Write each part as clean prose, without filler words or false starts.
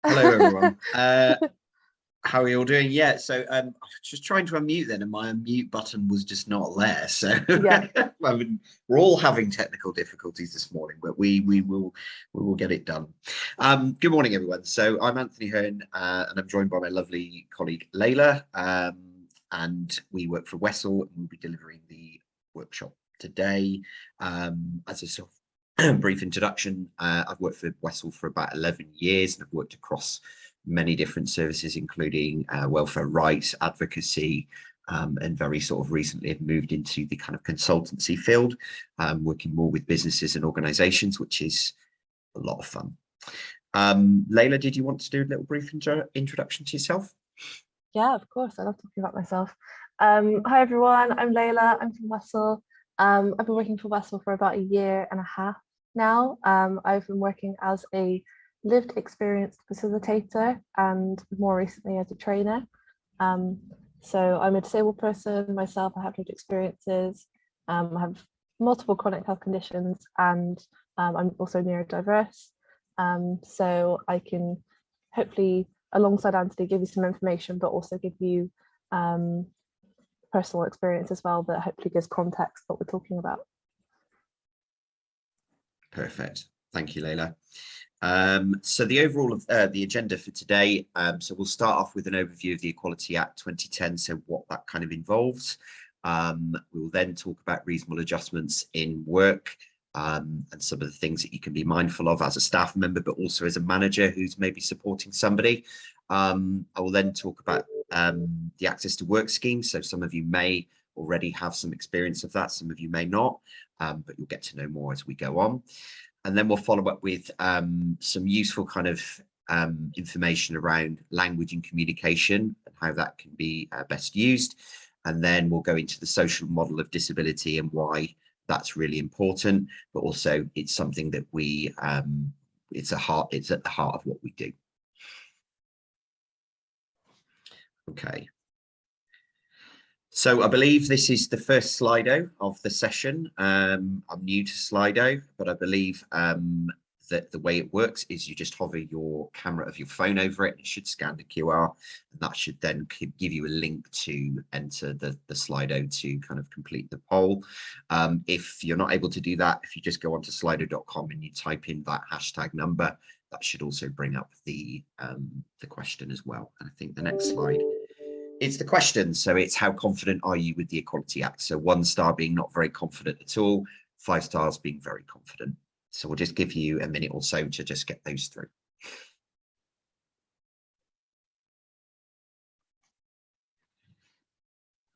Hello, everyone. How are you all doing? Yeah, so I was just trying to unmute then, and my unmute button was just not there. So Yeah, I mean, we're all having technical difficulties this morning, but we will get it done. Good morning, everyone. So I'm Anthony Hearn, and I'm joined by my lovely colleague Layla, and we work for Wessel, and we'll be delivering the workshop today. As a sort of brief introduction, I've worked for Wessel for about 11 years, and I've worked across many different services, including welfare rights, advocacy, and very sort of recently have moved into the kind of consultancy field, working more with businesses and organizations, which is a lot of fun. Layla, did you want to do a little brief introduction to yourself? yeah, of course. I love talking about myself. Hi everyone, I'm Layla. I'm from Wessel. I've been working for Wessel for about 1.5 years now. I've been working as a lived experience facilitator and more recently as a trainer. Um, so I'm a disabled person myself. I have lived experiences. I have multiple chronic health conditions, and I'm also neurodiverse. So I can hopefully, alongside Anthony, give you some information, but also give you personal experience as well that hopefully gives context what we're talking about. Perfect. Thank you, Layla. So the overall of the agenda for today, so we'll start off with an overview of the Equality Act 2010, so what that kind of involves. We will then talk about reasonable adjustments in work, and some of the things that you can be mindful of as a staff member, but also as a manager who's maybe supporting somebody. I will then talk about the Access to Work scheme. So some of you may already have some experience of that, some of you may not, but you'll get to know more as we go on. And then we'll follow up with some useful kind of information around language and communication and how that can be best used. And then we'll go into the social model of disability and why that's really important, but also it's something that we it's at the heart of what we do. Okay. So I believe this is the first Slido of the session. I'm new to Slido, but I believe that the way it works is you just hover your camera of your phone over it. It should scan the QR, and that should then give you a link to enter the Slido to kind of complete the poll. If you're not able to do that, if you just go onto slido.com and you type in that hashtag number, that should also bring up the question as well. And I think the next slide, it's the question. So it's how confident are you with the Equality Act? So 1 star being not very confident at all, 5 stars being very confident. So we'll just give you a minute or so to just get those through.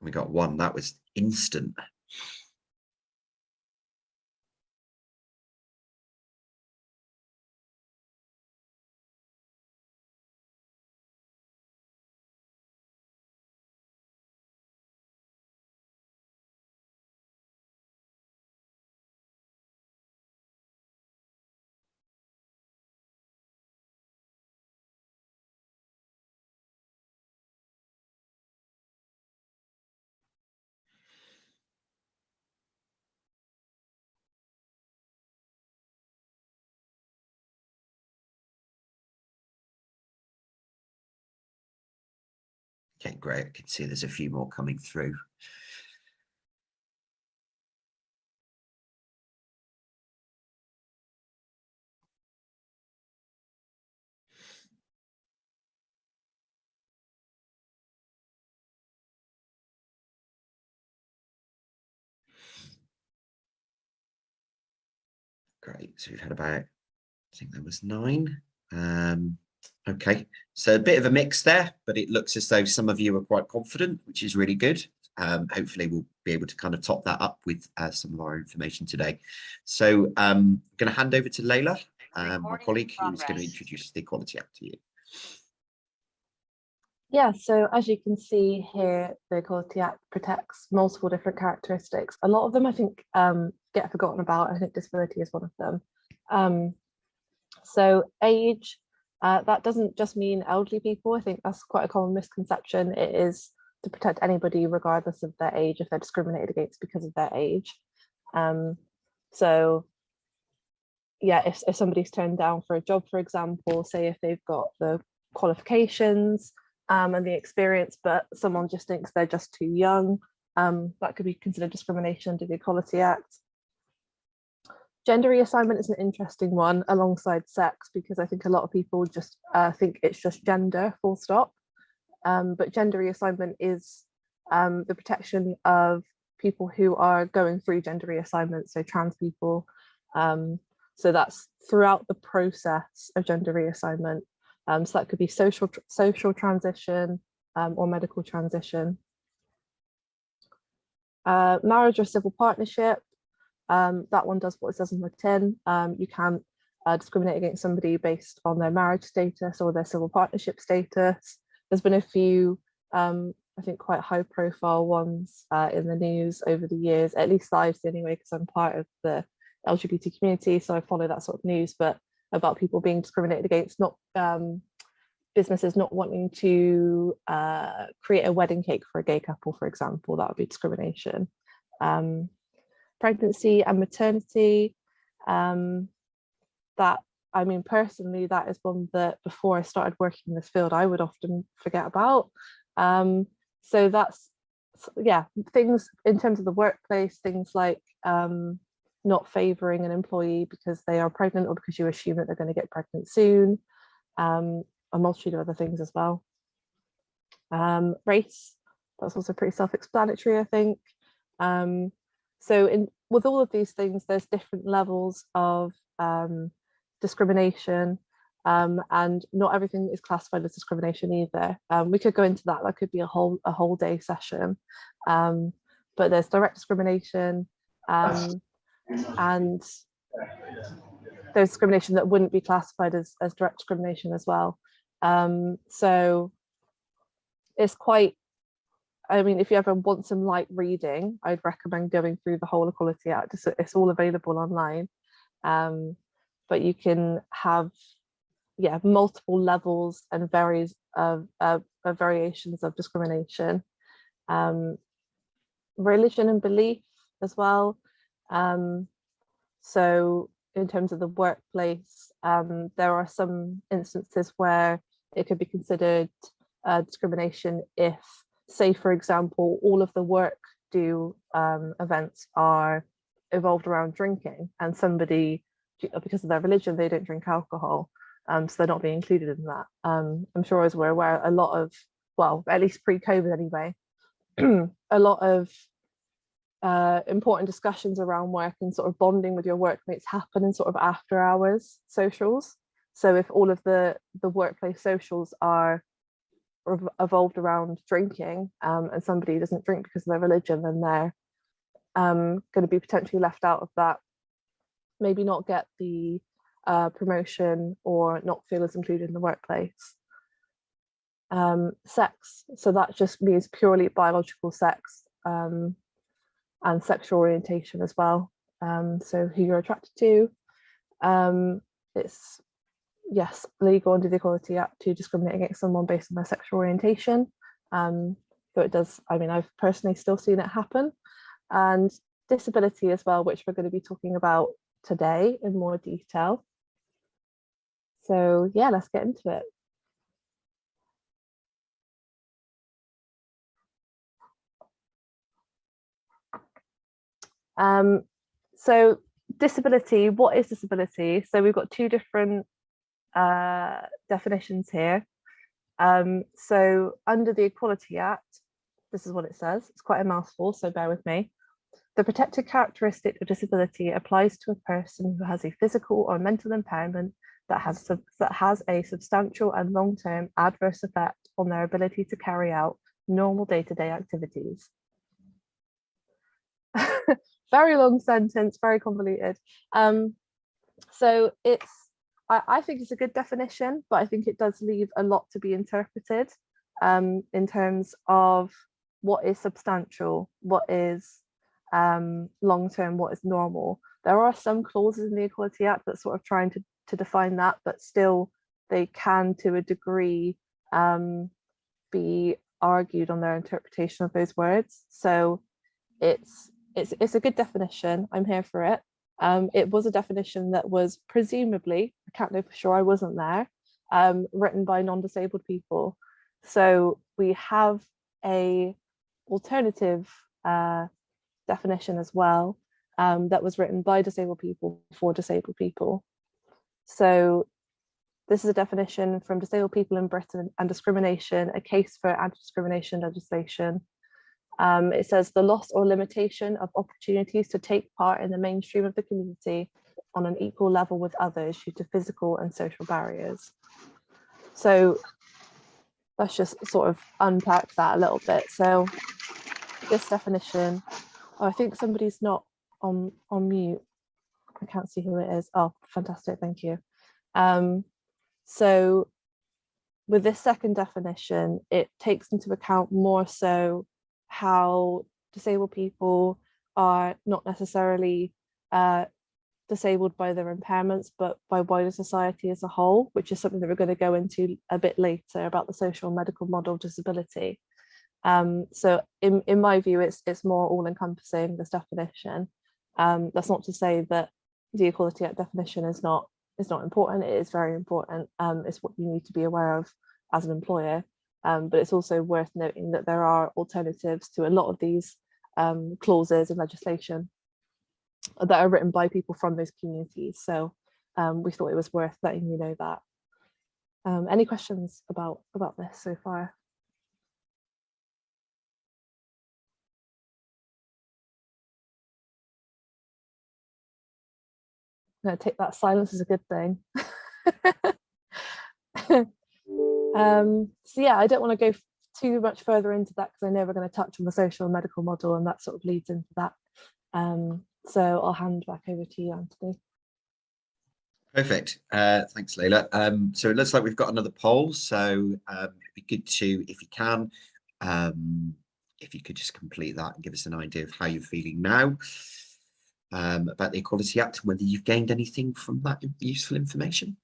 We got 1, that was instant. Okay, great. I can see there's a few more coming through. Great. So we've had about, I think there was 9. Okay, so a bit of a mix there, but it looks as though some of you are quite confident, which is really good. Hopefully we'll be able to kind of top that up with some of our information today. So I'm going to hand over to Layla, my colleague, who's going to introduce the Equality Act to you. Yeah, so as you can see here, the Equality Act protects multiple different characteristics. A lot of them I think get forgotten about. I think disability is one of them. So age, that doesn't just mean elderly people. I think that's quite a common misconception. It is to protect anybody regardless of their age if they're discriminated against because of their age. So yeah, if somebody's turned down for a job, for example, say if they've got the qualifications and the experience, but someone just thinks they're just too young, that could be considered discrimination under the Equality Act. Gender reassignment is an interesting one alongside sex, because I think a lot of people just think it's just gender, full stop. But gender reassignment is the protection of people who are going through gender reassignment, so trans people. So that's throughout the process of gender reassignment. So that could be social transition or medical transition. Marriage or civil partnership, that one does what it says on the tin. You can't discriminate against somebody based on their marriage status or their civil partnership status. There's been a few, I think, quite high profile ones in the news over the years, at least I've seen anyway, because I'm part of the LGBT community, so I follow that sort of news, but about people being discriminated against, not businesses not wanting to create a wedding cake for a gay couple, for example, that would be discrimination. Pregnancy and maternity, that, I mean, personally, that is one that before I started working in this field, I would often forget about. So that's, yeah, things in terms of the workplace, things like not favouring an employee because they are pregnant or because you assume that they're going to get pregnant soon, a multitude of other things as well. Race, that's also pretty self-explanatory, I think. So with all of these things, there's different levels of discrimination, and not everything is classified as discrimination either. We could go into that. That could be a whole day session. But there's direct discrimination, and there's discrimination that wouldn't be classified as direct discrimination as well. So it's quite, I mean, if you ever want some light reading, I'd recommend going through the whole Equality Act. It's all available online. But you can have, yeah, multiple levels and variations of discrimination. Religion and belief as well. So in terms of the workplace, there are some instances where it could be considered discrimination if, say, for example, all of the work due events are evolved around drinking, and somebody, because of their religion, they don't drink alcohol, so they're not being included in that. I'm sure, as we're aware, a lot of, well, at least pre-COVID anyway, a lot of important discussions around work and sort of bonding with your workmates happen in sort of after hours socials. So if all of the workplace socials are evolved around drinking, and somebody doesn't drink because of their religion, then they're going to be potentially left out of that, maybe not get the promotion or not feel as included in the workplace. Sex, so that just means purely biological sex, and sexual orientation as well. So who you're attracted to. It's, yes, legal under the Equality Act to discriminate against someone based on their sexual orientation. Though it does, I mean, I've personally still seen it happen. And disability as well, which we're going to be talking about today in more detail. So yeah, let's get into it. So disability, what is disability? So we've got two different definitions here. So under the Equality Act, this is what it says. It's quite a mouthful, so bear with me. The protected characteristic of disability applies to a person who has a physical or mental impairment that has a substantial and long-term adverse effect on their ability to carry out normal day-to-day activities. Very long sentence, very convoluted. So it's, I think it's a good definition, but I think it does leave a lot to be interpreted in terms of what is substantial, what is long-term, what is normal. There are some clauses in the Equality Act that sort of trying to define that, but still they can, to a degree, be argued on their interpretation of those words. So it's a good definition. I'm here for it. It was a definition that was presumably, I can't know for sure, I wasn't there, written by non-disabled people. So we have a alternative definition as well, that was written by disabled people for disabled people. So this is a definition from Disabled People in Britain and Discrimination, a case for anti-discrimination legislation. It says the loss or limitation of opportunities to take part in the mainstream of the community on an equal level with others due to physical and social barriers. So let's just sort of unpack that a little bit. So this definition, oh, I think somebody's not on mute. I can't see who it is. Oh, fantastic, thank you. So with this second definition, it takes into account more so how disabled people are not necessarily disabled by their impairments, but by wider society as a whole, which is something that we're going to go into a bit later about the social and medical model of disability. So in my view, it's more all-encompassing, this definition. That's not to say that the Equality Act definition is not important. It is very important. It's what you need to be aware of as an employer. But it's also worth noting that there are alternatives to a lot of these clauses in legislation that are written by people from those communities. So we thought it was worth letting you know that. Any questions about this so far? I'm going to take that silence as a good thing. So yeah, I don't want to go too much further into that because I know we're going to touch on the social and medical model, and that sort of leads into that. So I'll hand back over to you, Anthony. Perfect. Thanks, Layla. So it looks like we've got another poll. So it'd be good to, if you can, if you could just complete that and give us an idea of how you're feeling now about the Equality Act and whether you've gained anything from that useful information.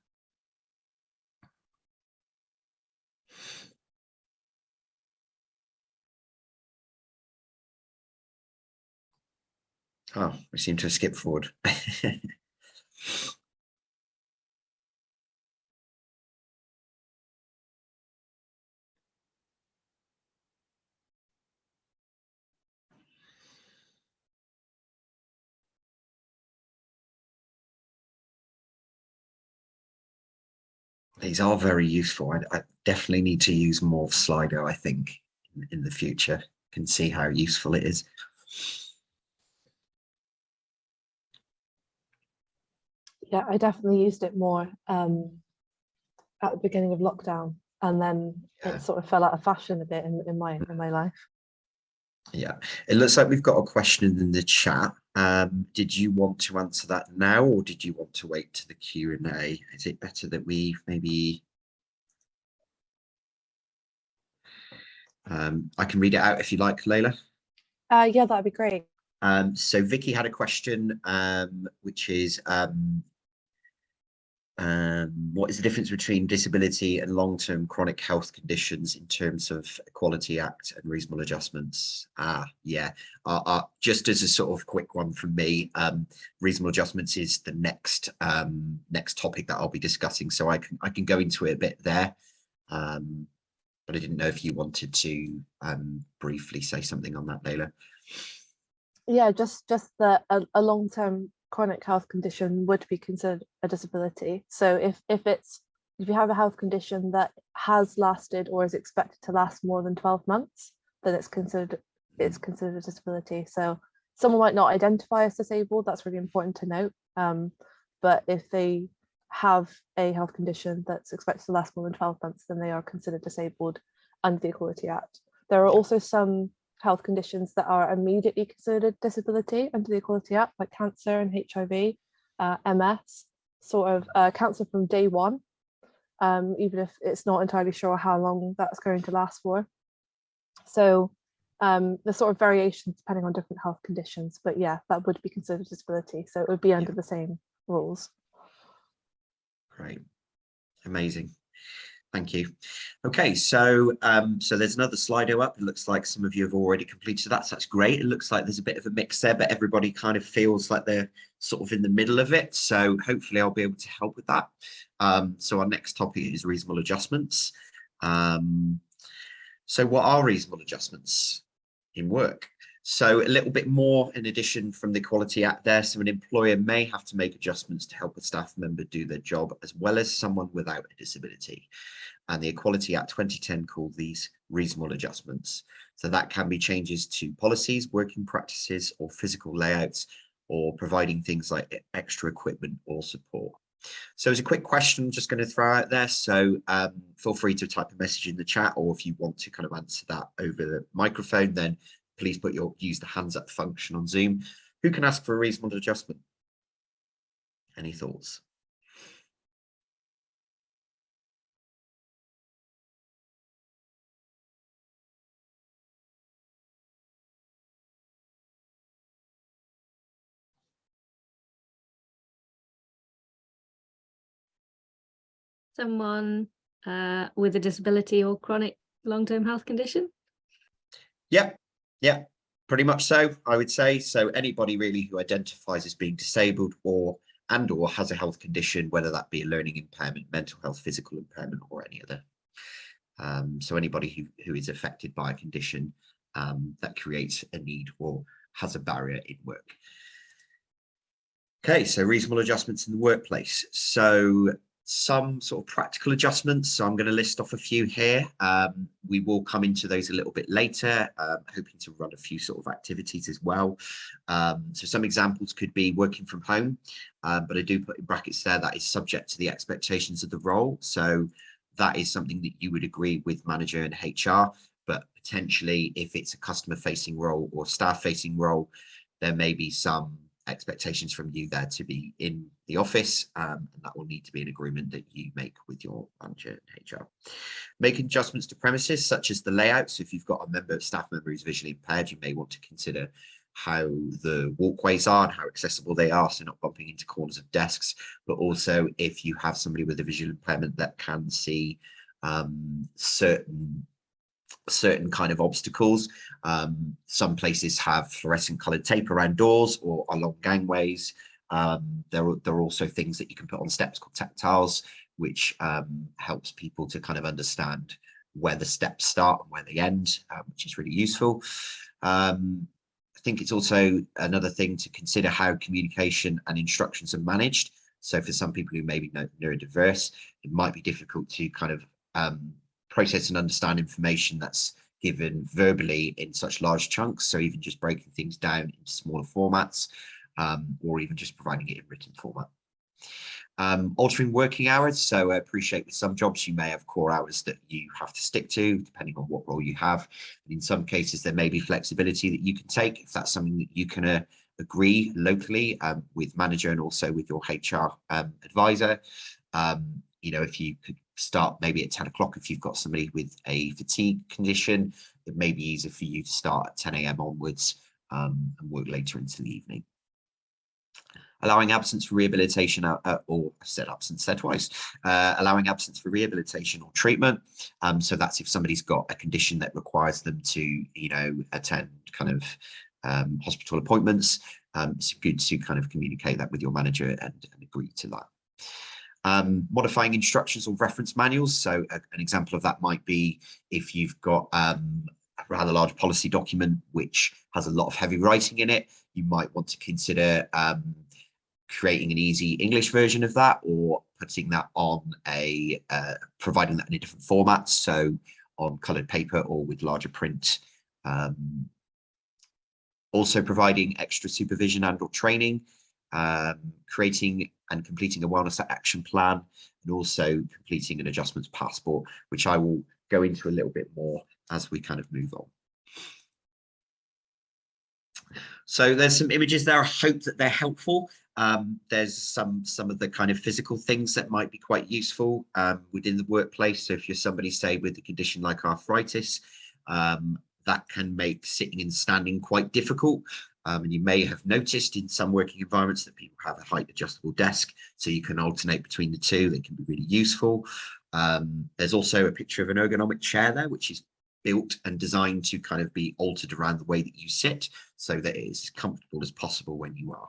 Oh, we seem to have skipped forward. These are very useful. I definitely need to use more of Slido, I think, in the future. Can see how useful it is. Yeah, I definitely used it more at the beginning of lockdown, and then it sort of fell out of fashion a bit in my life. Yeah, it looks like we've got a question in the chat. Did you want to answer that now, or did you want to wait to the Q&A? Is it better that we maybe... I can read it out if you like, Layla. Yeah, that'd be great. So Vicky had a question, which is, what is the difference between disability and long-term chronic health conditions in terms of Equality Act and reasonable adjustments? Yeah, just as a sort of quick one from me, reasonable adjustments is the next topic that I'll be discussing, so I can go into it a bit there, but I didn't know if you wanted to briefly say something on that, Layla. Yeah, just that a long-term chronic health condition would be considered a disability. So if you have a health condition that has lasted or is expected to last more than 12 months, then it's considered a disability. So someone might not identify as disabled, that's really important to note. But if they have a health condition that's expected to last more than 12 months, then they are considered disabled under the Equality Act. There are also some health conditions that are immediately considered disability under the Equality Act, like cancer and HIV, MS, sort of cancer from day one, even if it's not entirely sure how long that's going to last for. So there's sort of variations depending on different health conditions, but yeah, that would be considered disability. So it would be under the same rules. Great, amazing. Thank you. Okay, so so there's another Slido up. It looks like some of you have already completed that. So that's great. It looks like there's a bit of a mix there, but everybody kind of feels like they're sort of in the middle of it. So hopefully I'll be able to help with that. So our next topic is reasonable adjustments. So what are reasonable adjustments in work? So a little bit more in addition from the Equality Act there. So an employer may have to make adjustments to help a staff member do their job as well as someone without a disability. And the Equality Act 2010 called these reasonable adjustments. So that can be changes to policies, working practices, or physical layouts, or providing things like extra equipment or support. So as a quick question, I'm just going to throw out there. So feel free to type a message in the chat, or if you want to kind of answer that over the microphone, then please use the hands up function on Zoom. Who can ask for a reasonable adjustment? Any thoughts? Someone with a disability or chronic long-term health condition? Yeah, pretty much so, I would say. So anybody really who identifies as being disabled or has a health condition, whether that be a learning impairment, mental health, physical impairment, or any other. So anybody who is affected by a condition that creates a need or has a barrier in work. Okay, so reasonable adjustments in the workplace. So some sort of practical adjustments. So I'm going to list off a few here. We will come into those a little bit later, hoping to run a few sort of activities as well. So some examples could be working from home, but I do put in brackets there that is subject to the expectations of the role. So that is something that you would agree with manager and HR, but potentially if it's a customer facing role or staff facing role, there may be some expectations from you there to be in the office, and that will need to be an agreement that you make with your manager and HR. Making adjustments to premises such as the layout. So if you've got a staff member who's visually impaired, you may want to consider how the walkways are and how accessible they are, so not bumping into corners of desks, but also if you have somebody with a visual impairment that can see certain kind of obstacles. Some places have fluorescent coloured tape around doors or along gangways. There are also things that you can put on steps called tactiles, which helps people to kind of understand where the steps start and where they end, which is really useful. I think it's also another thing to consider how communication and instructions are managed. So for some people who may be neurodiverse, it might be difficult to kind of process and understand information that's given verbally in such large chunks. So even just breaking things down into smaller formats, or even just providing it in written format. Altering working hours. So I appreciate with some jobs you may have core hours that you have to stick to depending on what role you have. And in some cases there may be flexibility that you can take if that's something that you can agree locally with manager and also with your HR advisor. You know, if you could start maybe at 10 o'clock, if you've got somebody with a fatigue condition, it may be easier for you to start at 10 a.m. onwards and work later into the evening. Allowing absence for rehabilitation, or I said absence said twice, allowing absence for rehabilitation or treatment. So that's if somebody's got a condition that requires them to, you know, attend kind of hospital appointments. It's good to kind of communicate that with your manager and agree to that. Modifying instructions or reference manuals. So an example of that might be if you've got a rather large policy document which has a lot of heavy writing in it, you might want to consider creating an easy English version of that, or putting that on providing that in a different format, so on coloured paper or with larger print. Also providing extra supervision and or training, creating and completing a wellness action plan, and also completing an adjustments passport, which I will go into a little bit more as we kind of move on. So there's some images there. I hope that they're helpful. There's some of the kind of physical things that might be quite useful within the workplace. So if you're somebody, say, with a condition like arthritis, that can make sitting and standing quite difficult. And you may have noticed in some working environments that people have a height adjustable desk, so you can alternate between the two. They can be really useful. There's also a picture of an ergonomic chair there, which is built and designed to kind of be altered around the way that you sit so that it is as comfortable as possible when you are.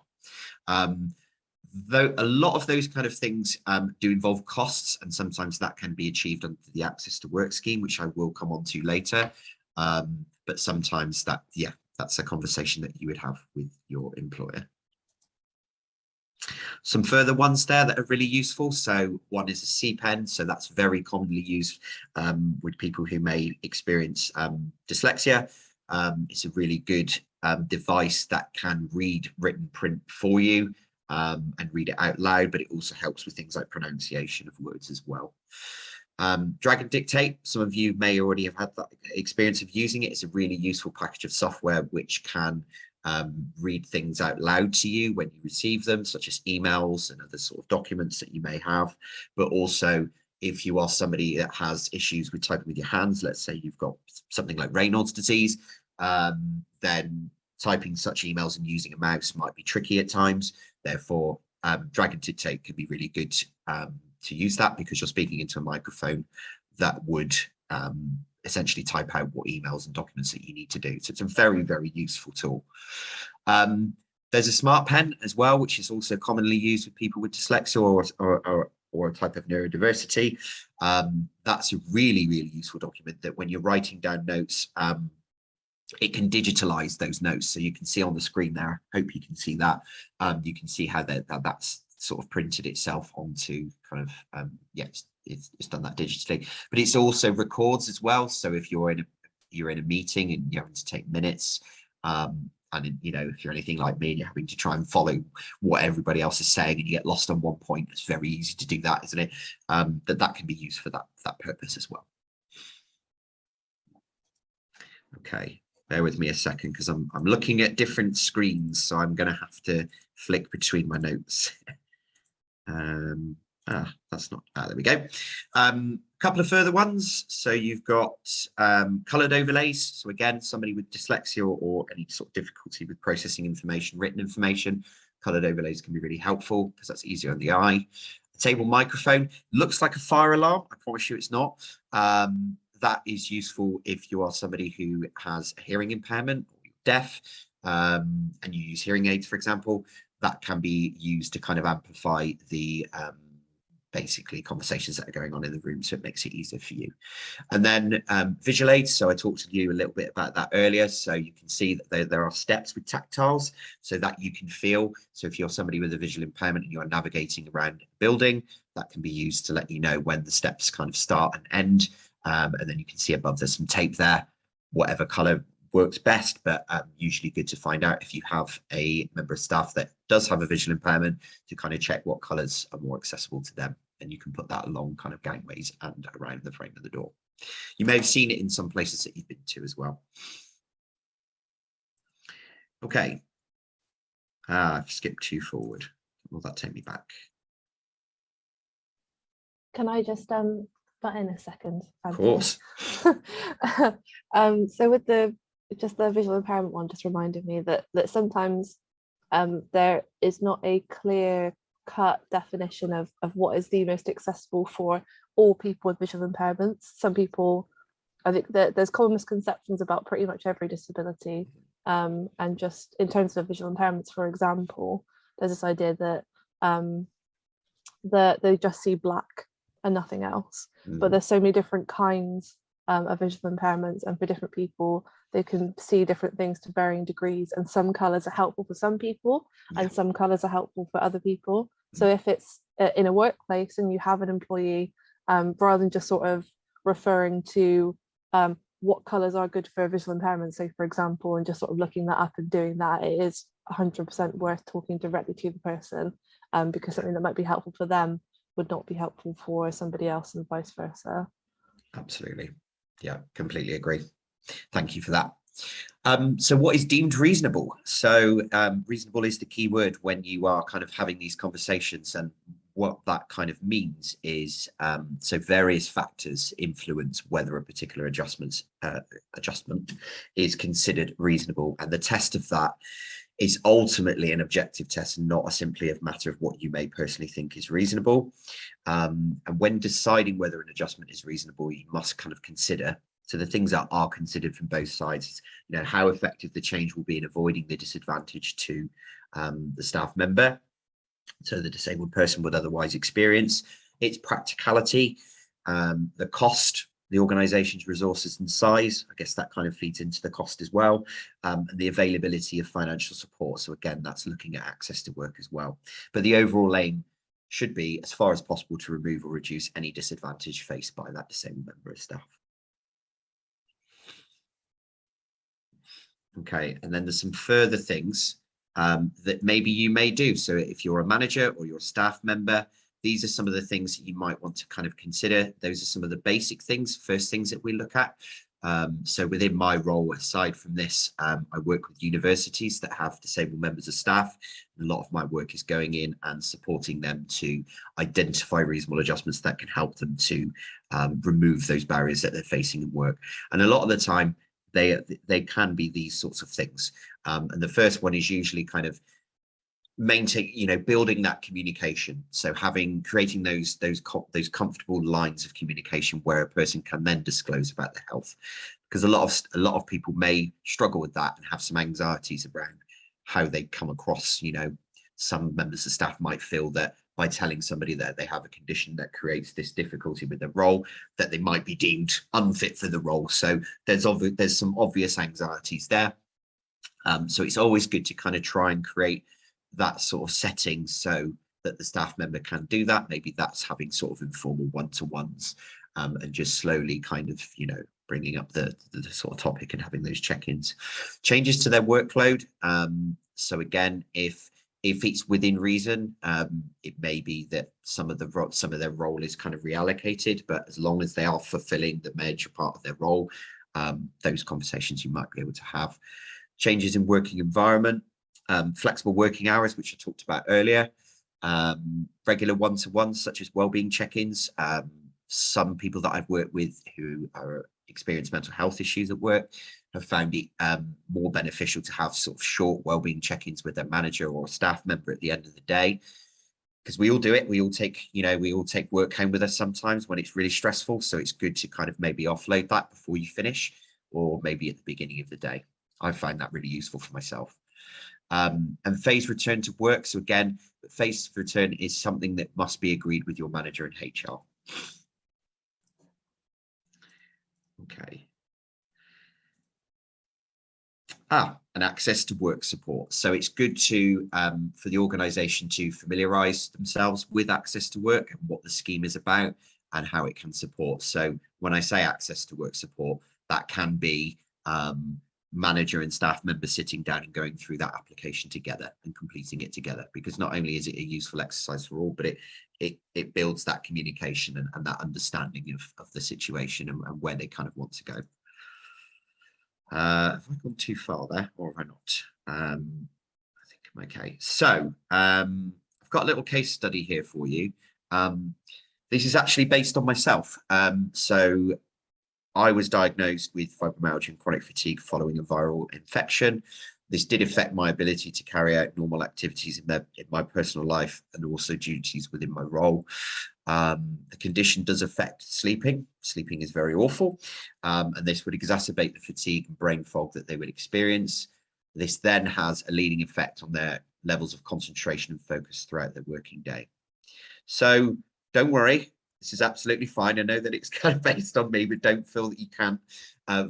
Though a lot of those kind of things do involve costs, and sometimes that can be achieved under the Access to Work scheme, which I will come on to later. But sometimes that, yeah, that's a conversation that you would have with your employer. Some further ones there that are really useful. So one is a C-Pen. So that's very commonly used with people who may experience dyslexia. It's a really good device that can read written print for you and read it out loud, but it also helps with things like pronunciation of words as well. Dragon Dictate, some of you may already have had that experience of using it. It's a really useful package of software which can read things out loud to you when you receive them, such as emails and other sort of documents that you may have. But also, if you are somebody that has issues with typing with your hands, let's say you've got something like Raynaud's disease, then typing such emails and using a mouse might be tricky at times. Therefore, Dragon Dictate can be really good to use that, because you're speaking into a microphone that would essentially type out what emails and documents that you need to do. So it's a very, very useful tool. There's a Smart Pen as well, which is also commonly used with people with dyslexia or a type of neurodiversity. That's a really, really useful document that when you're writing down notes, it can digitalize those notes. So you can see on the screen there, I hope you can see that. You can see how that's sort of printed itself onto kind of, yeah, it's done that digitally, but it's also records as well. So if you're in a meeting and you're having to take minutes, and you know, if you're anything like me and you're having to try and follow what everybody else is saying and you get lost on one point, it's very easy to do that, isn't it? That can be used for that purpose as well. Okay, bear with me a second, because I'm looking at different screens, so I'm going to have to flick between my notes. That's not, there we go. Couple of further ones. So you've got coloured overlays. So again, somebody with dyslexia or any sort of difficulty with processing information, written information, coloured overlays can be really helpful because that's easier on the eye. A table microphone looks like a fire alarm. I promise you it's not. That is useful if you are somebody who has a hearing impairment or you're deaf, and you use hearing aids, for example. That can be used to kind of amplify the basically conversations that are going on in the room, so it makes it easier for you. And then visual aids. So I talked to you a little bit about that earlier. So you can see that there are steps with tactiles so that you can feel. So if you're somebody with a visual impairment and you're navigating around a building, that can be used to let you know when the steps kind of start and end. And then you can see above there's some tape there, whatever color works best, but usually good to find out if you have a member of staff that does have a visual impairment, to kind of check what colors are more accessible to them. And you can put that along kind of gangways and around the frame of the door. You may have seen it in some places that you've been to as well. Okay. I've skipped 2 forward. Will that take me back? Can I just butt in a second? Of course. So with the visual impairment one, just reminded me that sometimes there is not a clear cut definition of what is the most accessible for all people with visual impairments. Some people, I think that there's common misconceptions about pretty much every disability, and just in terms of visual impairments, for example, there's this idea that they just see black and nothing else. But there's so many different kinds of visual impairments, and for different people they can see different things to varying degrees, and some colors are helpful for some people and some colors are helpful for other people. So if it's in a workplace and you have an employee, rather than just sort of referring to what colors are good for visual impairment, say for example, and just sort of looking that up and doing that, it is 100% worth talking directly to the person, because something that might be helpful for them would not be helpful for somebody else, and vice versa. Absolutely. Yeah, completely agree. Thank you for that. So what is deemed reasonable? So reasonable is the key word when you are kind of having these conversations, and what that kind of means is so various factors influence whether a particular adjustment is considered reasonable, and the test of that It's ultimately an objective test and not simply a matter of what you may personally think is reasonable. And when deciding whether an adjustment is reasonable, you must kind of consider, so the things that are considered from both sides, you know, how effective the change will be in avoiding the disadvantage to the staff member, so the disabled person would otherwise experience, its practicality, the cost, the organization's resources and size. I guess that kind of feeds into the cost as well, and the availability of financial support. So again, that's looking at access to work as well. But the overall aim should be, as far as possible, to remove or reduce any disadvantage faced by that disabled member of staff. Okay, and then there's some further things that maybe you may do. So if you're a manager or you're a staff member, these are some of the things that you might want to kind of consider. Those are some of the basic things, first things that we look at. So within my role, aside from this, I work with universities that have disabled members of staff. A lot of my work is going in and supporting them to identify reasonable adjustments that can help them to remove those barriers that they're facing in work. And a lot of the time, they can be these sorts of things. And the first one is usually kind of building that communication. So creating those comfortable lines of communication where a person can then disclose about their health, because a lot of people may struggle with that and have some anxieties around how they come across. You know, some members of staff might feel that by telling somebody that they have a condition that creates this difficulty with their role, that they might be deemed unfit for the role. So there's some obvious anxieties there. So it's always good to kind of try and create that sort of setting so that the staff member can do that. Maybe that's having sort of informal one-to-ones, and just slowly kind of, you know, bringing up the sort of topic and having those check-ins. Changes to their workload. So again, if it's within reason, it may be that some of their role is kind of reallocated, but as long as they are fulfilling the major part of their role, those conversations you might be able to have. Changes in working environment, flexible working hours, which I talked about earlier, regular one-to-ones such as wellbeing check-ins. Some people that I've worked with who experience mental health issues at work have found it more beneficial to have sort of short wellbeing check-ins with their manager or a staff member at the end of the day, because we all do it. We all take work home with us sometimes when it's really stressful. So it's good to kind of maybe offload that before you finish, or maybe at the beginning of the day. I find that really useful for myself. And phased return to work. So again, phased return is something that must be agreed with your manager and HR. Okay. And access to work support. So it's good to for the organisation to familiarise themselves with access to work and what the scheme is about and how it can support. So when I say access to work support, that can be manager and staff members sitting down and going through that application together and completing it together, because not only is it a useful exercise for all, but it builds that communication and that understanding of the situation and where they kind of want to go. Have I gone too far there, or have I not? I think I'm okay. So I've got a little case study here for you. This is actually based on myself. So I was diagnosed with fibromyalgia and chronic fatigue following a viral infection. This did affect my ability to carry out normal activities in my personal life and also duties within my role. The condition does affect sleeping. Sleeping is very awful, and this would exacerbate the fatigue and brain fog that they would experience. This then has a leading effect on their levels of concentration and focus throughout their working day. So don't worry, this is absolutely fine. I know that it's kind of based on me, but don't feel that you can't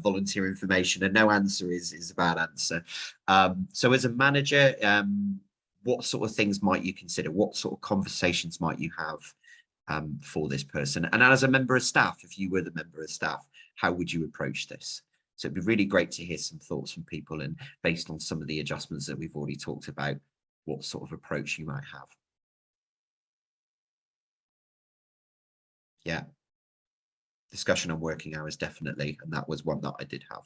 volunteer information, and no answer is a bad answer. So as a manager, what sort of things might you consider? What sort of conversations might you have for this person? And as a member of staff, if you were the member of staff, how would you approach this? So it'd be really great to hear some thoughts from people, and based on some of the adjustments that we've already talked about, what sort of approach you might have. Yeah. Discussion on working hours, definitely. And that was one that I did have.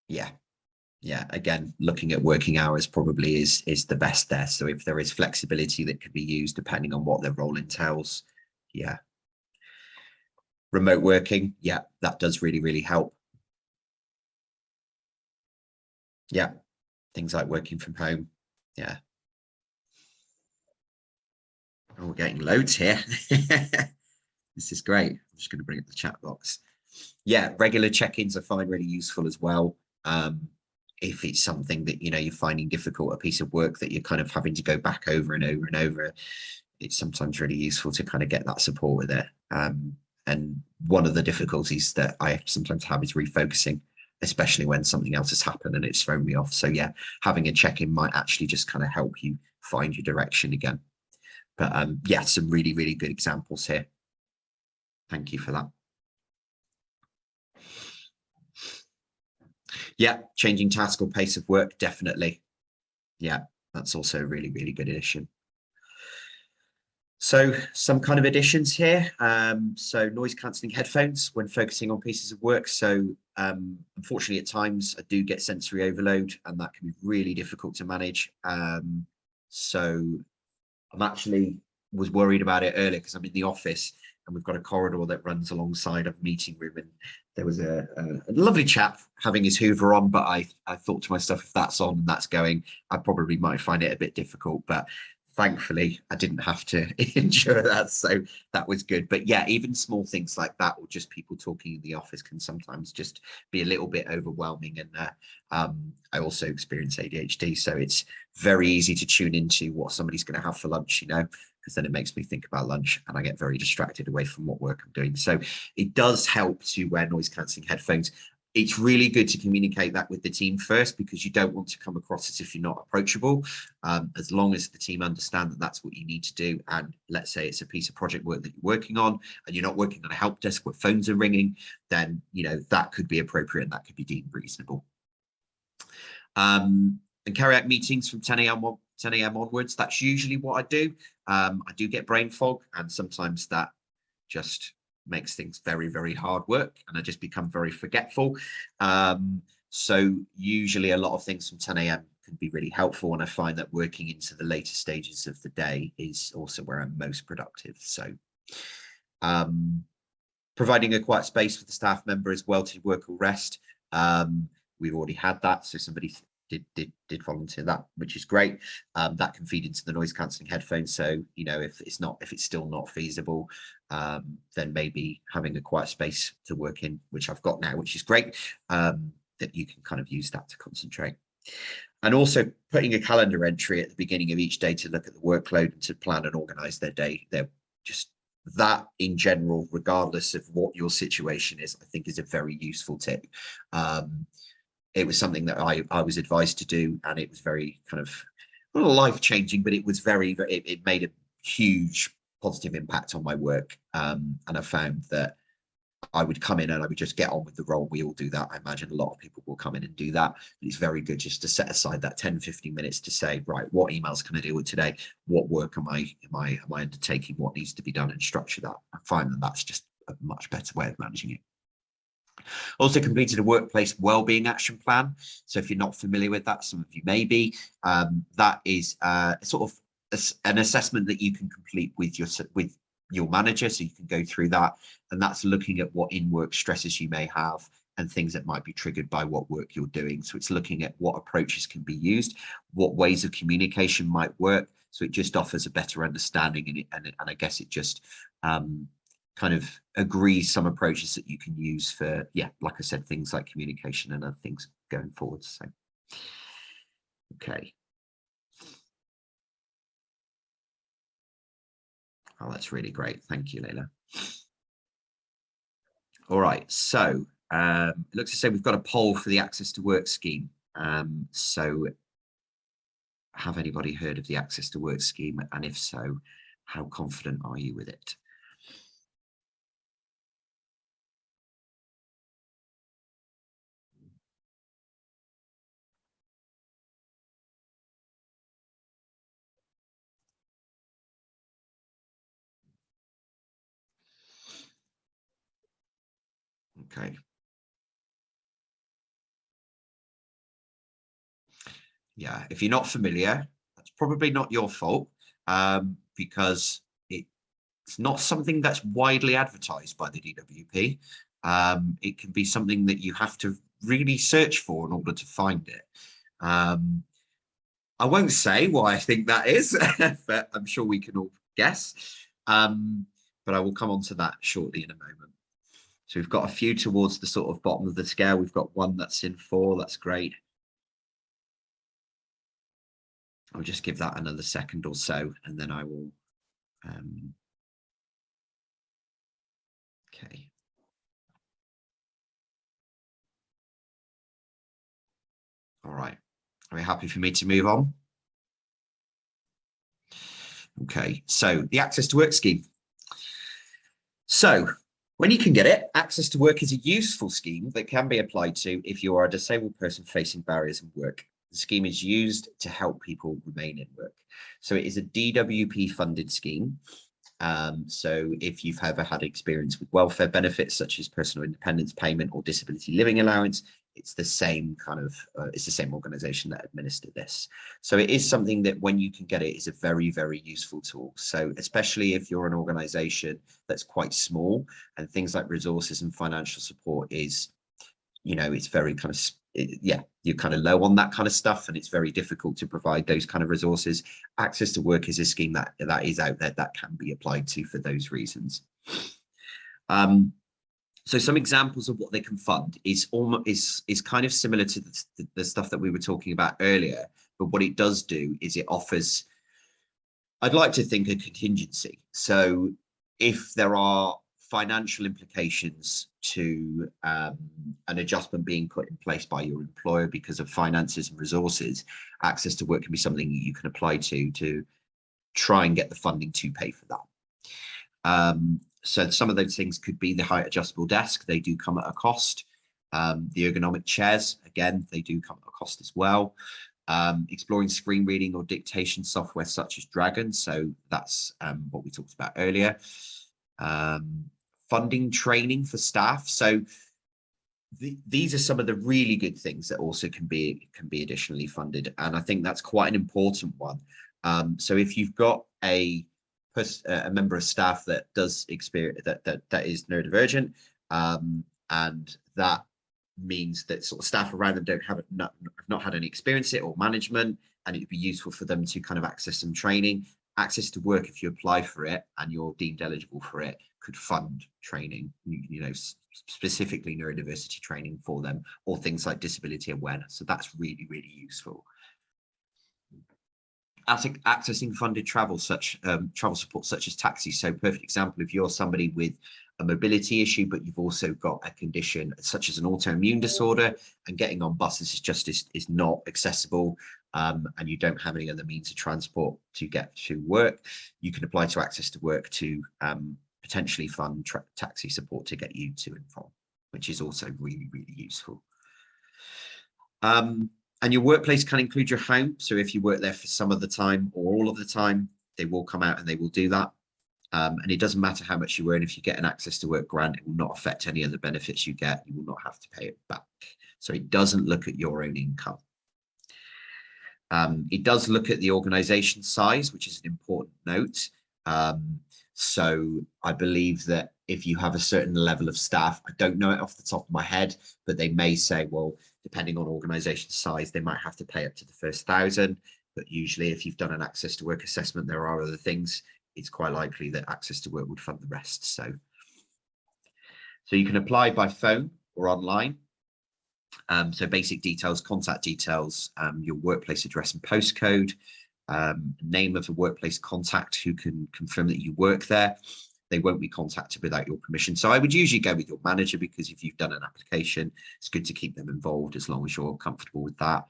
Yeah. Yeah, again, looking at working hours probably is the best there. So if there is flexibility that could be used depending on what their role entails, yeah. Remote working, yeah, that does really, really help. Yeah, things like working from home. Yeah. Oh, we're getting loads here. This is great. I'm just going to bring up the chat box. Yeah, regular check-ins I find really useful as well. If it's something that, you know, you're finding difficult, a piece of work that you're kind of having to go back over and over and over, it's sometimes really useful to kind of get that support with it. And one of the difficulties that I sometimes have is refocusing, especially when something else has happened and it's thrown me off. So yeah, having a check-in might actually just kind of help you find your direction again. But yeah, some really, really good examples here. Thank you for that. Yeah, changing task or pace of work, definitely. Yeah, that's also a really, really good addition. So some kind of additions here. So noise cancelling headphones when focusing on pieces of work. So unfortunately, at times I do get sensory overload, and that can be really difficult to manage. So I'm actually was worried about it earlier because I'm in the office and we've got a corridor that runs alongside a meeting room, and there was a lovely chap having his Hoover on, but I thought to myself, if that's on and that's going, I probably might find it a bit difficult, but thankfully I didn't have to endure that, so that was good. But yeah, even small things like that, or just people talking in the office, can sometimes just be a little bit overwhelming. And I also experience ADHD, so it's very easy to tune into what somebody's going to have for lunch, you know, because then it makes me think about lunch and I get very distracted away from what work I'm doing. So it does help to wear noise cancelling headphones. It's really good to communicate that with the team first, because you don't want to come across as if you're not approachable. As long as the team understand that that's what you need to do, and let's say it's a piece of project work that you're working on and you're not working on a help desk where phones are ringing, then, you know, that could be appropriate and that could be deemed reasonable. And carry out meetings from 10 a.m. onwards. That's usually what I do. I do get brain fog, and sometimes that just makes things very, very hard work, and I just become very forgetful. So usually a lot of things from 10 a.m. can be really helpful, and I find that working into the later stages of the day is also where I'm most productive. So providing a quiet space for the staff member as well to work or rest. We've already had that, so somebody did volunteer that, which is great. That can feed into the noise cancelling headphones. So, you know, if it's still not feasible, then maybe having a quiet space to work in, which I've got now, which is great, that you can kind of use that to concentrate. And also putting a calendar entry at the beginning of each day to look at the workload and to plan and organize their day. They're just that in general, regardless of what your situation is, I think is a very useful tip. It was something that I was advised to do, and it was very kind of not life-changing, but it was it made a huge positive impact on my work. And I found that I would come in and I would just get on with the role. We all do that. I imagine a lot of people will come in and do that. But it's very good just to set aside that 10, 15 minutes to say, right, what emails can I deal with today? What work am I undertaking? What needs to be done, and structure that. I find that that's just a much better way of managing it. Also completed a workplace wellbeing action plan. So if you're not familiar with that, some of you may be, that is sort of an assessment that you can complete with your manager. So you can go through that, and that's looking at what in-work stresses you may have and things that might be triggered by what work you're doing. So it's looking at what approaches can be used, what ways of communication might work. So it just offers a better understanding, and I guess it just kind of agrees some approaches that you can use for, yeah, like I said, things like communication and other things going forward. So, okay. Oh, that's really great. Thank you, Layla. All right. So it looks as though we've got a poll for the Access to Work scheme. So have anybody heard of the Access to Work scheme? And if so, how confident are you with it? Okay. Yeah, if you're not familiar, that's probably not your fault, because it's not something that's widely advertised by the DWP. It can be something that you have to really search for in order to find it. I won't say why I think that is, but I'm sure we can all guess. But I will come on to that shortly in a moment. So we've got a few towards the sort of bottom of the scale. We've got one that's in 4. That's great. I'll just give that another second or so, and then I will. Okay. All right. Are you happy for me to move on? Okay. So the Access to Work scheme. So when you can get it, Access to Work is a useful scheme that can be applied to if you are a disabled person facing barriers in work. The scheme is used to help people remain in work. So it is a DWP funded scheme. So if you've ever had experience with welfare benefits such as personal independence payment or disability living allowance, it's the same kind of it's the same organization that administered this. So it is something that when you can get it is a very, very useful tool. So especially if you're an organization that's quite small and things like resources and financial support is, it's very kind of, you're kind of low on that kind of stuff and it's very difficult to provide those kind of resources. Access to Work is a scheme that is out there that can be applied to for those reasons. So some examples of what they can fund is kind of similar to the stuff that we were talking about earlier, but what it does do is it offers, I'd like to think, a contingency. So if there are financial implications to an adjustment being put in place by your employer because of finances and resources, Access to Work can be something you can apply to try and get the funding to pay for that. So some of those things could be the height adjustable desk. They do come at a cost. The ergonomic chairs, again, they do come at a cost as well. Exploring screen reading or dictation software such as Dragon. So that's what we talked about earlier. Funding training for staff. So these are some of the really good things that also can be additionally funded. And I think that's quite an important one. So if you've got a member of staff that does experience that is neurodivergent, and that means that sort of staff around them have not had any experience it or management, and it'd be useful for them to kind of access some training. Access to Work, if you apply for it and you're deemed eligible for it, could fund training, specifically neurodiversity training for them, or things like disability awareness. So that's really, really useful. Accessing funded travel support such as taxis. So perfect example, if you're somebody with a mobility issue, but you've also got a condition such as an autoimmune disorder, and getting on buses is not accessible, and you don't have any other means of transport to get to work, you can apply to Access to Work to potentially fund taxi support to get you to and from, which is also really, really useful. And your workplace can include your home. So if you work there for some of the time or all of the time, they will come out and they will do that. And it doesn't matter how much you earn. If you get an Access to Work grant, it will not affect any other benefits you get. You will not have to pay it back. So it doesn't look at your own income. It does look at the organization size, which is an important note. So I believe that if you have a certain level of staff, I don't know it off the top of my head, but they may say, well, depending on organization size, they might have to pay up to the first 1,000. But usually if you've done an Access to Work assessment, there are other things. It's quite likely that Access to Work would fund the rest. So you can apply by phone or online. So basic details, contact details, your workplace address and postcode, name of the workplace contact who can confirm that you work there. They won't be contacted without your permission. So I would usually go with your manager, because if you've done an application, it's good to keep them involved as long as you're comfortable with that.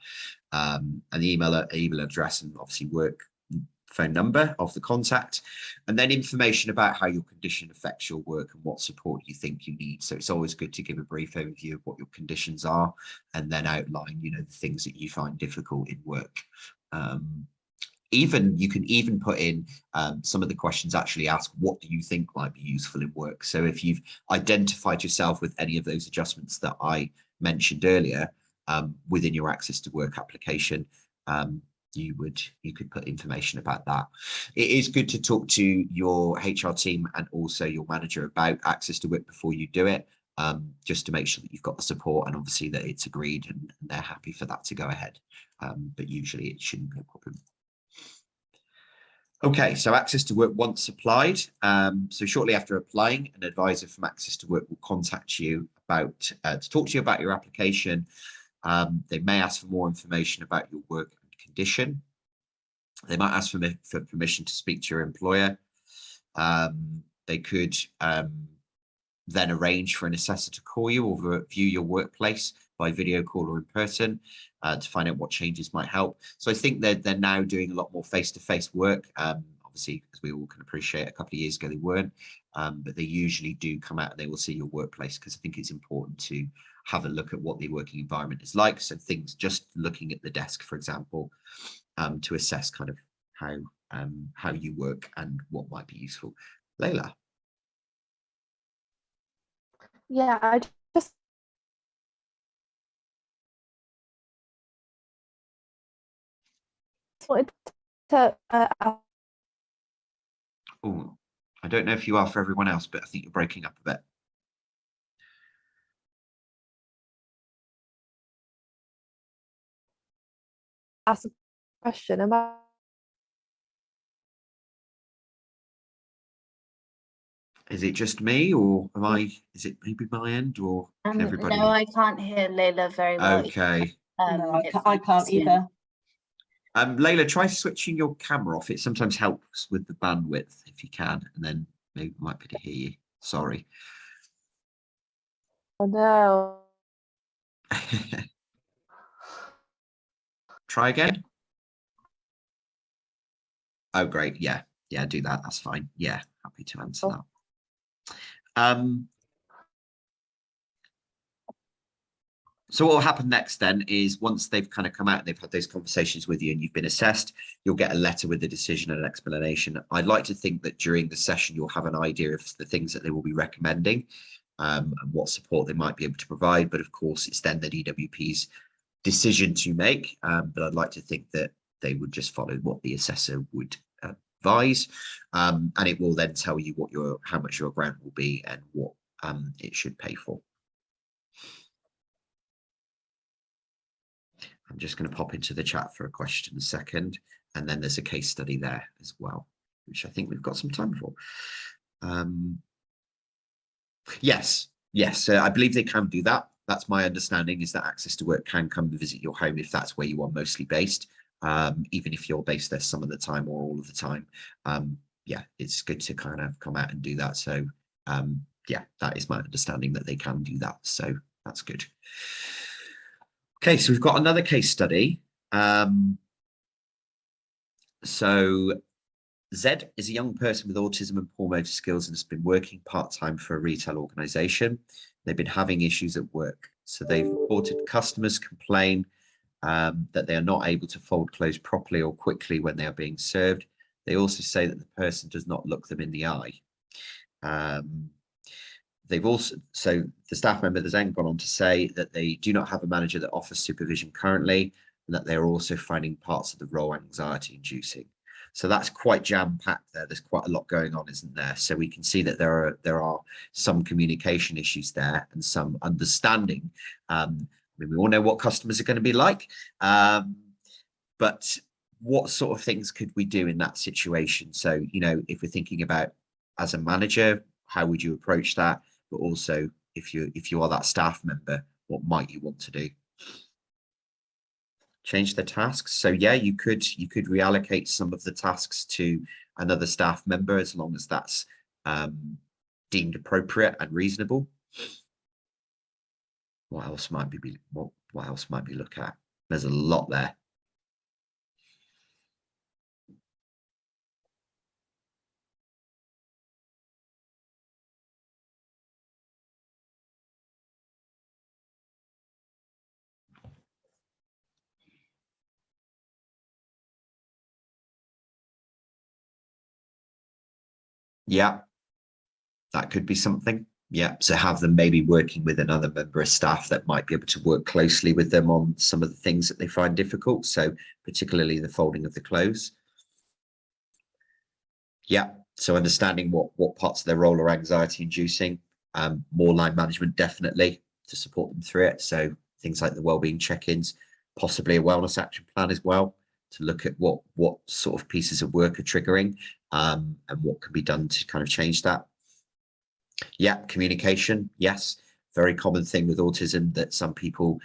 And the email address and obviously work phone number of the contact, and then information about how your condition affects your work and what support you think you need. So it's always good to give a brief overview of what your conditions are, and then outline, the things that you find difficult in work. You can even put in some of the questions actually ask, what do you think might be useful in work? So if you've identified yourself with any of those adjustments that I mentioned earlier within your Access to Work application, you could put information about that. It is good to talk to your HR team and also your manager about Access to Work before you do it. just to make sure that you've got the support and obviously that it's agreed and they're happy for that to go ahead. But usually it shouldn't be a problem. Okay, so Access to Work once applied. So shortly after applying, an advisor from Access to Work will contact you about to talk to you about your application. They may ask for more information about your work and condition. They might ask for permission to speak to your employer. They could then arrange for an assessor to call you or view your workplace by video call or in person to find out what changes might help. So I think they're now doing a lot more face-to-face work. Obviously, as we all can appreciate, a couple of years ago they weren't, but they usually do come out and they will see your workplace, because I think it's important to have a look at what the working environment is like. So things, just looking at the desk, for example, to assess kind of how you work and what might be useful. Layla. Yeah, I just wanted to Oh, I don't know if you are for everyone else, but I think you're breaking up a bit. ask a question about. Is it just me, or is it maybe my end, or can everybody? No, I can't hear Layla very well. Okay. No, I can't either. Layla, try switching your camera off. It sometimes helps with the bandwidth if you can, and then maybe we might be able to hear you. Sorry. Oh no. Try again. Oh, great. Yeah, do that. That's fine. Yeah, happy to answer that. So what will happen next then is, once they've kind of come out and they've had those conversations with you and you've been assessed, you'll get a letter with the decision and an explanation. I'd like to think that during the session, you'll have an idea of the things that they will be recommending and what support they might be able to provide. But of course, it's then the DWP's decision to make. But I'd like to think that they would just follow what the assessor would advise. And it will then tell you how much your grant will be and what it should pay for. I'm just going to pop into the chat for a question a second, and then there's a case study there as well, which I think we've got some time for. Yes, I believe they can do that. That's my understanding, is that Access to Work can come and visit your home if that's where you are mostly based, even if you're based there some of the time or all of the time. Yeah, it's good to kind of come out and do that. So yeah, that is my understanding, that they can do that. So that's good. Okay, so we've got another case study. So Zed is a young person with autism and poor motor skills and has been working part-time for a retail organization. They've been having issues at work. So they've reported customers complain that they are not able to fold clothes properly or quickly when they are being served. They also say that the person does not look them in the eye. So the staff member has then gone on to say that they do not have a manager that offers supervision currently, and that they're also finding parts of the role anxiety inducing. So that's quite jam-packed there. There's quite a lot going on, isn't there? So we can see that there are some communication issues there and some understanding. I mean, we all know what customers are going to be like, but what sort of things could we do in that situation? So, you know, if we're thinking about as a manager, how would you approach that? But also, if you are that staff member, what might you want to do? Change the tasks. So yeah, you could reallocate some of the tasks to another staff member, as long as that's deemed appropriate and reasonable. What else might be what else might we look at? There's a lot there. Yeah, that could be something. Yeah, so have them maybe working with another member of staff that might be able to work closely with them on some of the things that they find difficult. So particularly the folding of the clothes. Yeah, so understanding what parts of their role are anxiety inducing. more line management definitely to support them through it. So things like the wellbeing check-ins, possibly a wellness action plan as well, to look at what sort of pieces of work are triggering, and what can be done to kind of change that. Yeah, communication, yes, very common thing with autism that some people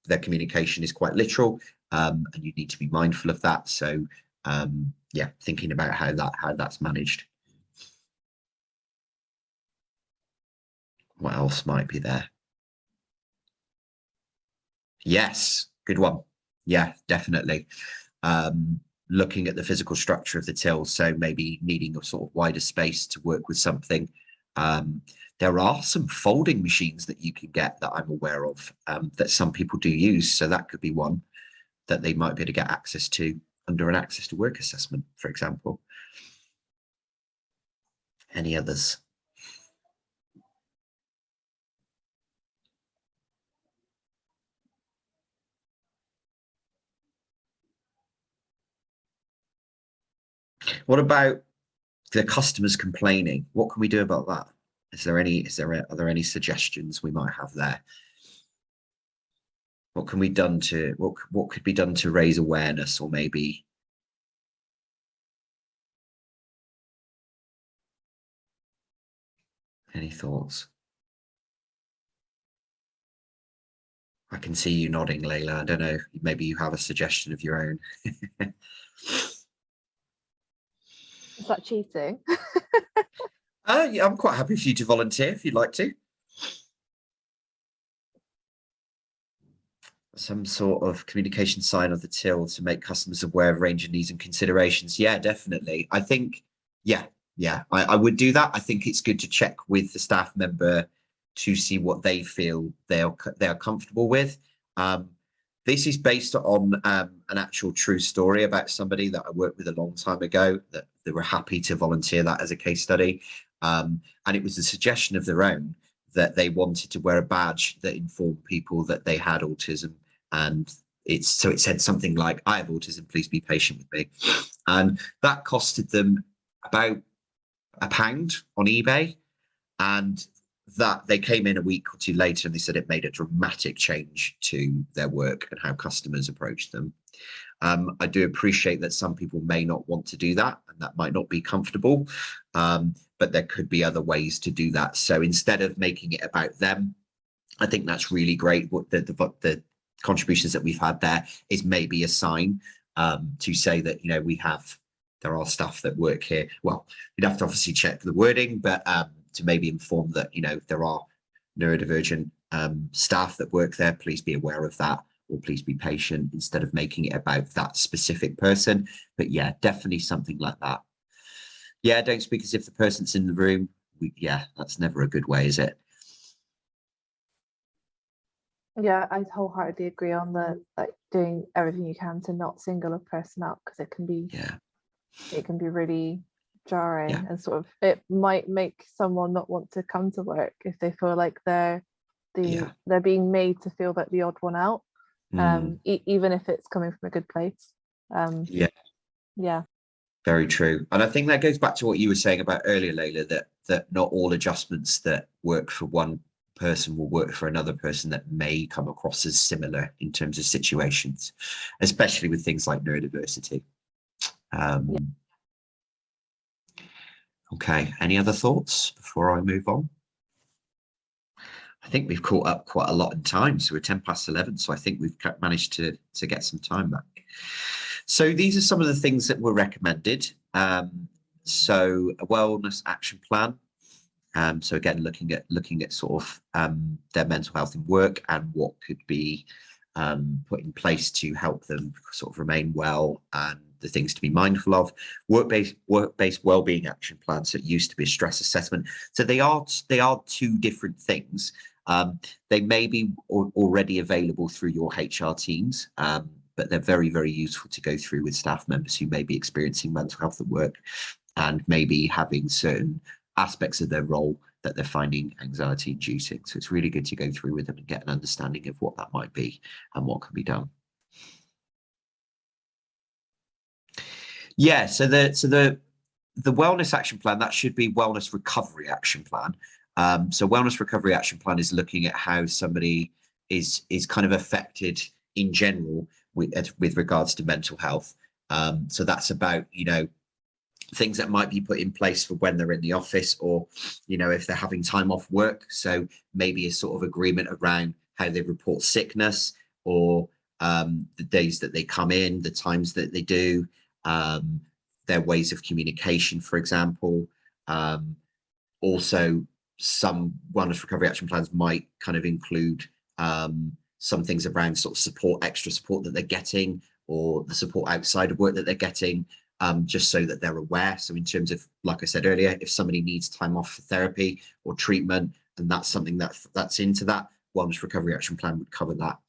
their communication is quite literal, and you need to be mindful of that. So yeah, thinking about how that's managed. What else might be there? Yes, good one. Yeah, definitely. Looking at the physical structure of the till, so maybe needing a sort of wider space to work with something. There are some folding machines that you can get that I'm aware of, that some people do use. So that could be one that they might be able to get access to under an access to work assessment, for example. Any others? What about the customers complaining? What can we do about that? Are there any suggestions we might have there? What can be done to what could be done to raise awareness, or maybe any thoughts? I can see you nodding, Layla. I don't know, maybe you have a suggestion of your own. Is that cheating? Yeah, I'm quite happy for you to volunteer if you'd like to. Some sort of communication sign of the till to make customers aware of range of needs and considerations. Yeah, definitely. I think, yeah, I would do that. I think it's good to check with the staff member to see what they feel they are comfortable with. This is based on an actual true story about somebody that I worked with a long time ago, that they were happy to volunteer that as a case study. And it was a suggestion of their own that they wanted to wear a badge that informed people that they had autism. And it said something like, "I have autism, please be patient with me." And that costed them about £1 on eBay. And that they came in a week or two later and they said it made a dramatic change to their work and how customers approached them. I do appreciate that some people may not want to do that, and that might not be comfortable, but there could be other ways to do that. So instead of making it about them, I think that's really great. What the contributions that we've had there is maybe a sign to say that, you know, there are staff that work here. Well, you'd have to obviously check the wording, but to maybe inform that, you know, there are neurodivergent staff that work there, please be aware of that, or please be patient, instead of making it about that specific person. But yeah, definitely something like that. Yeah, don't speak as if the person's in the room. Yeah, that's never a good way, is it? Yeah, I wholeheartedly agree on the doing everything you can to not single a person out, because it can be really jarring, and sort of it might make someone not want to come to work if they feel like they're being made to feel like the odd one out, even if it's coming from a good place. Yeah, very true. And I think that goes back to what you were saying about earlier, Layla, that not all adjustments that work for one person will work for another person that may come across as similar in terms of situations, especially with things like neurodiversity. Okay, any other thoughts before I move on? I think we've caught up quite a lot in time, so we're 11:10, so I think we've managed to get some time back. So these are some of the things that were recommended. So a wellness action plan. So again, looking at sort of their mental health in work and what could be put in place to help them sort of remain well, and the things to be mindful of. Work-based wellbeing action plans. So it used to be a stress assessment. So they are two different things. They may be already available through your HR teams, but they're very, very useful to go through with staff members who may be experiencing mental health at work and maybe having certain aspects of their role that they're finding anxiety inducing. So it's really good to go through with them and get an understanding of what that might be and what can be done. Yeah, so the the wellness action plan, that should be wellness recovery action plan. So wellness recovery action plan is looking at how somebody is kind of affected in general with regards to mental health. So that's about, you know, things that might be put in place for when they're in the office, or, you know, if they're having time off work. So maybe a sort of agreement around how they report sickness, or the days that they come in, the times that they do, their ways of communication, for example. Also, some wellness recovery action plans might kind of include some things around sort of support, extra support that they're getting, or the support outside of work that they're getting, just so that they're aware. So in terms of, like I said earlier, if somebody needs time off for therapy or treatment, and that's something that's into that, wellness recovery action plan would cover that.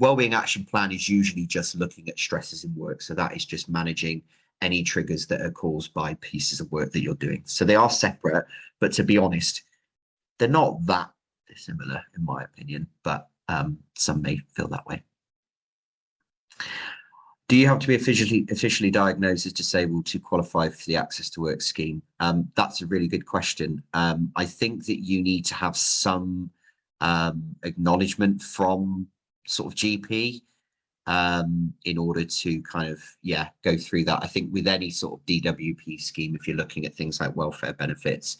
Wellbeing action plan is usually just looking at stresses in work. So that is just managing any triggers that are caused by pieces of work that you're doing. So they are separate, but to be honest, they're not that dissimilar in my opinion, but some may feel that way. Do you have to be officially diagnosed as disabled to qualify for the Access to Work scheme? That's a really good question. I think that you need to have some acknowledgement from sort of GP in order to kind of, yeah, go through that. I think with any sort of DWP scheme, if you're looking at things like welfare benefits,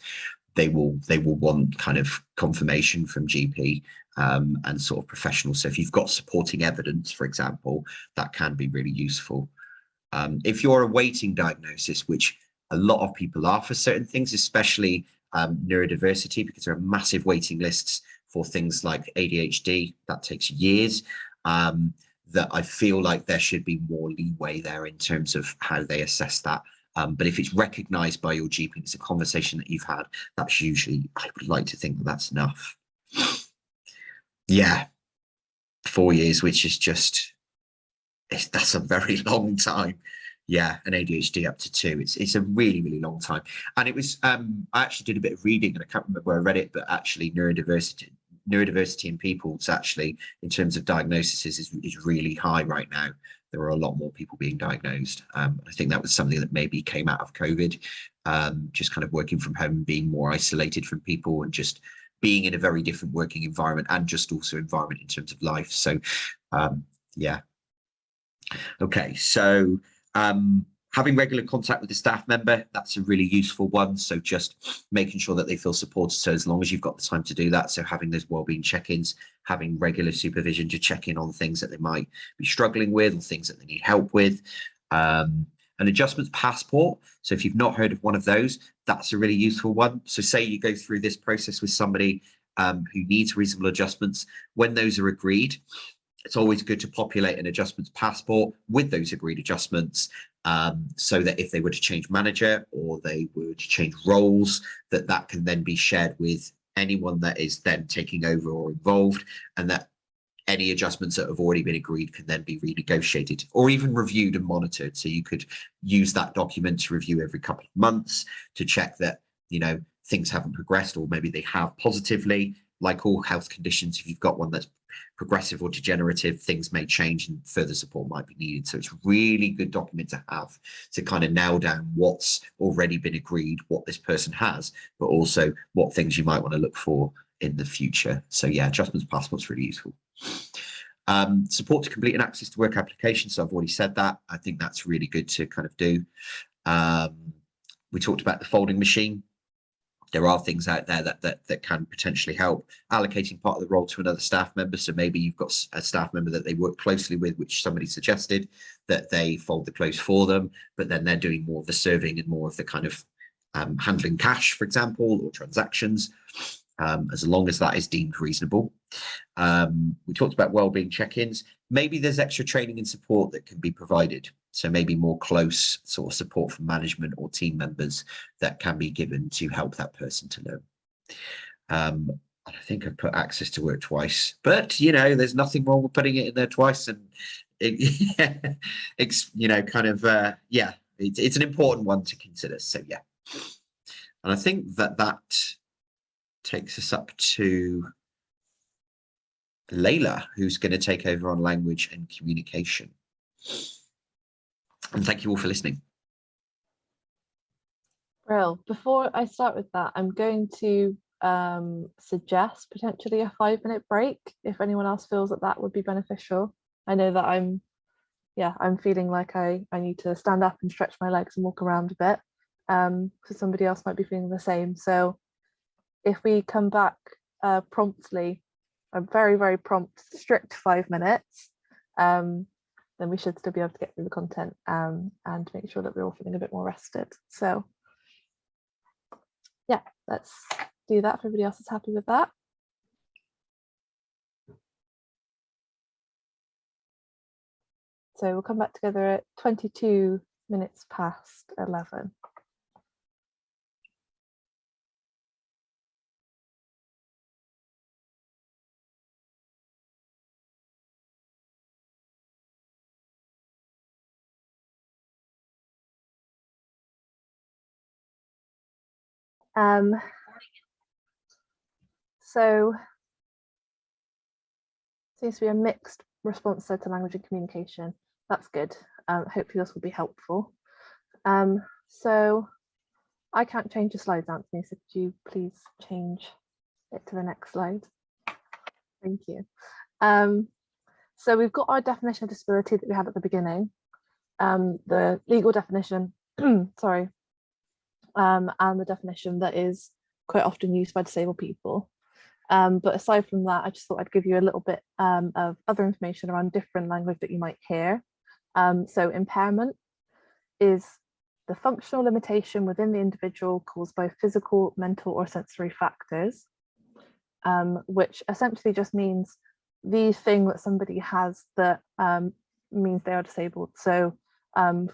they will want kind of confirmation from GP and sort of professional. So if you've got supporting evidence, for example, that can be really useful. If you're awaiting diagnosis, which a lot of people are for certain things, especially neurodiversity, because there are massive waiting lists for things like ADHD, that takes years, that I feel like there should be more leeway there in terms of how they assess that. But if it's recognised by your GP, it's a conversation that you've had, that's usually, I would like to think that that's enough. Yeah, 4 years, which is just, that's a very long time. Yeah, and ADHD up to 2. It's a really, really long time. And it was, I actually did a bit of reading, and I can't remember where I read it, but actually neurodiversity in people's actually, in terms of diagnosis, is really high right now. There are a lot more people being diagnosed. I think that was something that maybe came out of COVID, just kind of working from home, being more isolated from people, and just being in a very different working environment, and just also environment in terms of life. So yeah. Okay, so having regular contact with the staff member, that's a really useful one. So just making sure that they feel supported. So as long as you've got the time to do that, so having those wellbeing check-ins, having regular supervision to check in on things that they might be struggling with, or things that they need help with. An adjustments passport. So if you've not heard of one of those, that's a really useful one. So say you go through this process with somebody who needs reasonable adjustments. When those are agreed, it's always good to populate an adjustments passport with those agreed adjustments, so that if they were to change manager, or they were to change roles, that can then be shared with anyone that is then taking over or involved, and that any adjustments that have already been agreed can then be renegotiated or even reviewed and monitored. So you could use that document to review every couple of months to check that, you know, things haven't progressed, or maybe they have positively. Like all health conditions, if you've got one that's progressive or degenerative, things may change and further support might be needed. So it's a really good document to have to kind of nail down what's already been agreed, what this person has, but also what things you might want to look for in the future. So yeah, adjustments passport's really useful. Support to complete an access to work application. So I've already said that. I think that's really good to kind of do. We talked about the folding machine. There are things out there that can potentially help. Allocating part of the role to another staff member. So maybe you've got a staff member that they work closely with, which somebody suggested that they fold the clothes for them, but then they're doing more of the serving and more of the kind of handling cash, for example, or transactions, as long as that is deemed reasonable. We talked about wellbeing check-ins. Maybe there's extra training and support that can be provided. So maybe more close sort of support from management or team members that can be given to help that person to learn. I think I've put access to work twice, but you know, there's nothing wrong with putting it in there twice. And it's, you know, kind of, yeah, it's an important one to consider. So yeah. And I think that takes us up to Layla, who's going to take over on language and communication. And thank you all for listening. Brill. Before I start with that, I'm going to suggest potentially a 5-minute break if anyone else feels that that would be beneficial. I know that I'm feeling like I need to stand up and stretch my legs and walk around a bit. So somebody else might be feeling the same. So if we come back promptly, a very, very prompt, strict 5 minutes, then we should still be able to get through the content and make sure that we're all feeling a bit more rested. So yeah, let's do that if everybody else is happy with that. So we'll come back together at 22 minutes past 11. So seems to be a mixed response to language and communication. That's good. Hopefully this will be helpful. So I can't change the slides, Anthony, so could you please change it to the next slide? Thank you. So we've got our definition of disability that we had at the beginning, the legal definition, sorry, and the definition that is quite often used by disabled people. But aside from that, I just thought I'd give you a little bit of other information around different language that you might hear. So impairment is the functional limitation within the individual caused by physical, mental, or sensory factors, which essentially just means the thing that somebody has that means they are disabled. So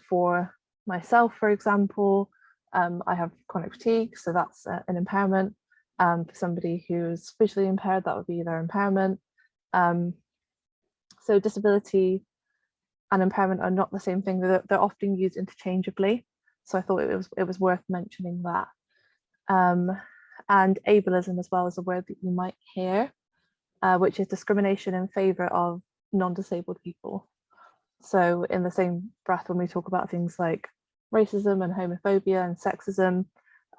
for myself, for example, I have chronic fatigue, so that's an impairment. For somebody who's visually impaired, that would be their impairment. So disability and impairment are not the same thing. They're often used interchangeably. So I thought it was worth mentioning that. And ableism as well is a word that you might hear, which is discrimination in favour of non-disabled people. So in the same breath, when we talk about things like racism and homophobia and sexism,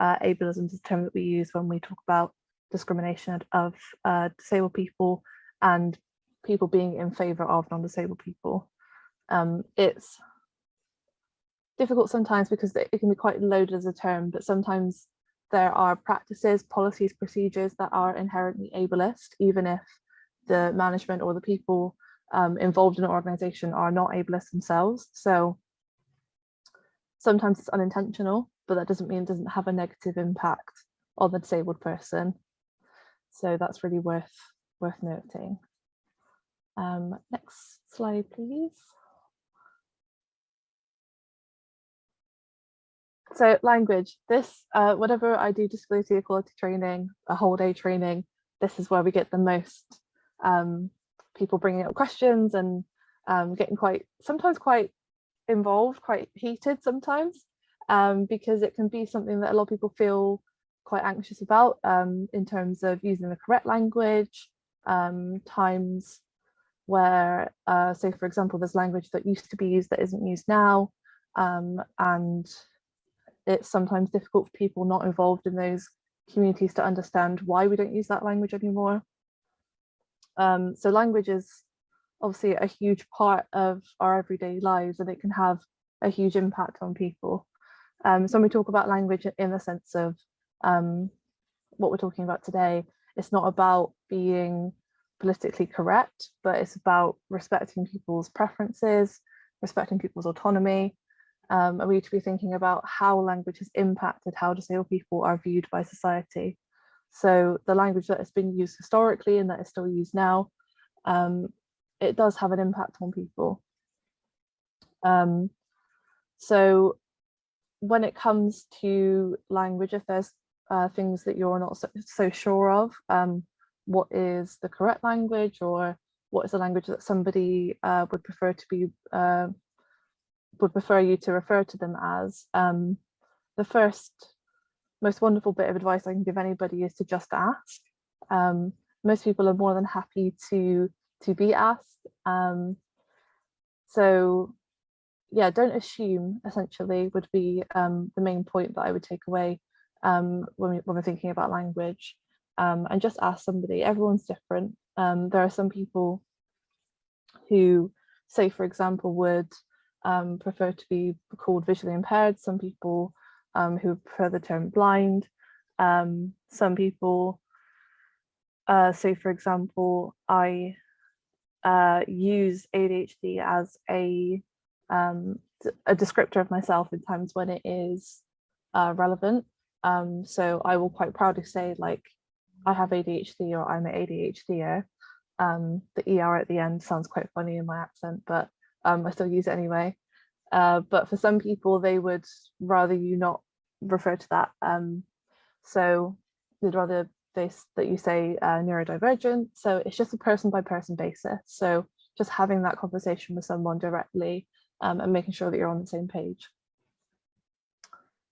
ableism is a term that we use when we talk about discrimination of disabled people and people being in favour of non-disabled people. It's difficult sometimes because it can be quite loaded as a term, but sometimes there are practices, policies, procedures that are inherently ableist, even if the management or the people involved in an organisation are not ableist themselves. So sometimes it's unintentional, but that doesn't mean it doesn't have a negative impact on the disabled person. So that's really worth noting. Next slide, please. So language, this, whenever I do disability equality training, a whole day training, this is where we get the most people bringing up questions and getting sometimes quite involved, quite heated sometimes, because it can be something that a lot of people feel quite anxious about in terms of using the correct language, times where, say for example, there's language that used to be used that isn't used now, and it's sometimes difficult for people not involved in those communities to understand why we don't use that language anymore. So language is obviously a huge part of our everyday lives, and it can have a huge impact on people. So when we talk about language in the sense of what we're talking about today, it's not about being politically correct, but it's about respecting people's preferences, respecting people's autonomy. And we need to be thinking about how language has impacted how disabled people are viewed by society. So the language that has been used historically and that is still used now, it does have an impact on people. So when it comes to language, if there's things that you're not so sure of, what is the correct language, or what is the language that somebody would prefer to be would prefer you to refer to them as, the first most wonderful bit of advice I can give anybody is to just ask. Most people are more than happy to be asked. So yeah, don't assume, essentially, would be the main point that I would take away when we're thinking about language. And just ask somebody. Everyone's different. There are some people who, say, for example, would prefer to be called visually impaired. Some people who prefer the term blind. Some people, say, for example, I use ADHD as a descriptor of myself in times when it is relevant. So I will quite proudly say, like, I have ADHD, or I'm an ADHDer. The ER at the end sounds quite funny in my accent, but I still use it anyway. But for some people, they would rather you not refer to that. So they'd rather that you say neurodivergent. So it's just a person by person basis. So just having that conversation with someone directly and making sure that you're on the same page.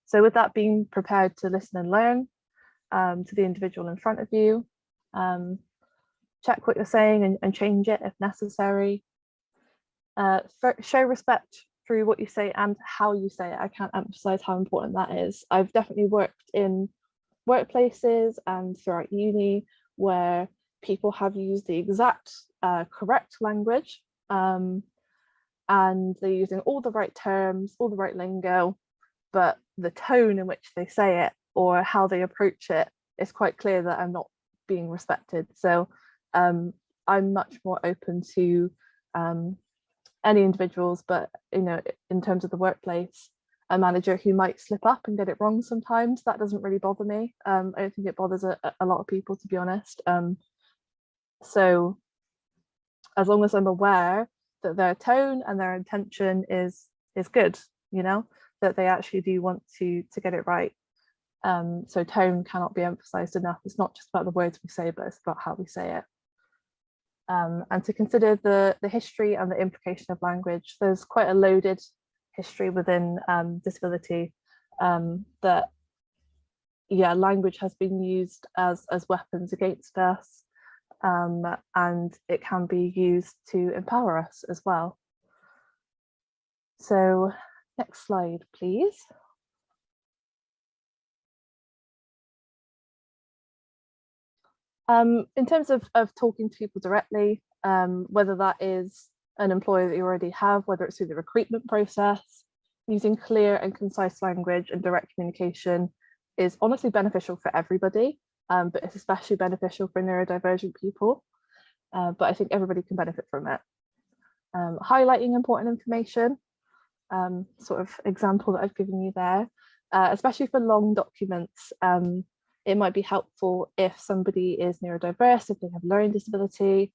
So with that, being prepared to listen and learn to the individual in front of you, check what you're saying and change it if necessary. Show respect through what you say and how you say it. I can't emphasize how important that is. I've definitely worked in workplaces and throughout uni where people have used the exact correct language, and they're using all the right terms, all the right lingo, but the tone in which they say it or how they approach it is quite clear that I'm not being respected. So I'm much more open to any individuals, but in terms of the workplace, a manager who might slip up and get it wrong sometimes, that doesn't really bother me. I don't think it bothers a lot of people, to be honest. So as long as I'm aware that their tone and their intention is good, that they actually do want to get it right. So tone cannot be emphasized enough. It's not just about the words we say, but it's about how we say it. And to consider the history and the implication of language. There's quite a loaded history within disability, that language has been used as weapons against us, and it can be used to empower us as well. So next slide, please. In terms of talking to people directly, whether that is an employer that you already have, whether it's through the recruitment process, using clear and concise language and direct communication is honestly beneficial for everybody, but it's especially beneficial for neurodivergent people. But I think everybody can benefit from it. Highlighting important information, sort of example that I've given you there, especially for long documents. It might be helpful if somebody is neurodiverse, if they have learning disability,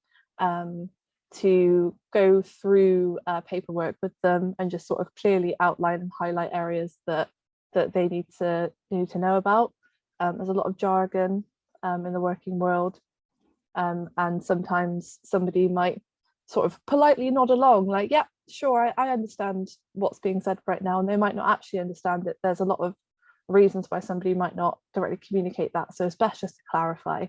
to go through paperwork with them and just sort of clearly outline and highlight areas that they need to know about. There's a lot of jargon in the working world, and sometimes somebody might sort of politely nod along, like, yeah, sure, I understand what's being said right now, and they might not actually understand it. There's a lot of reasons why somebody might not directly communicate that, so it's best just to clarify,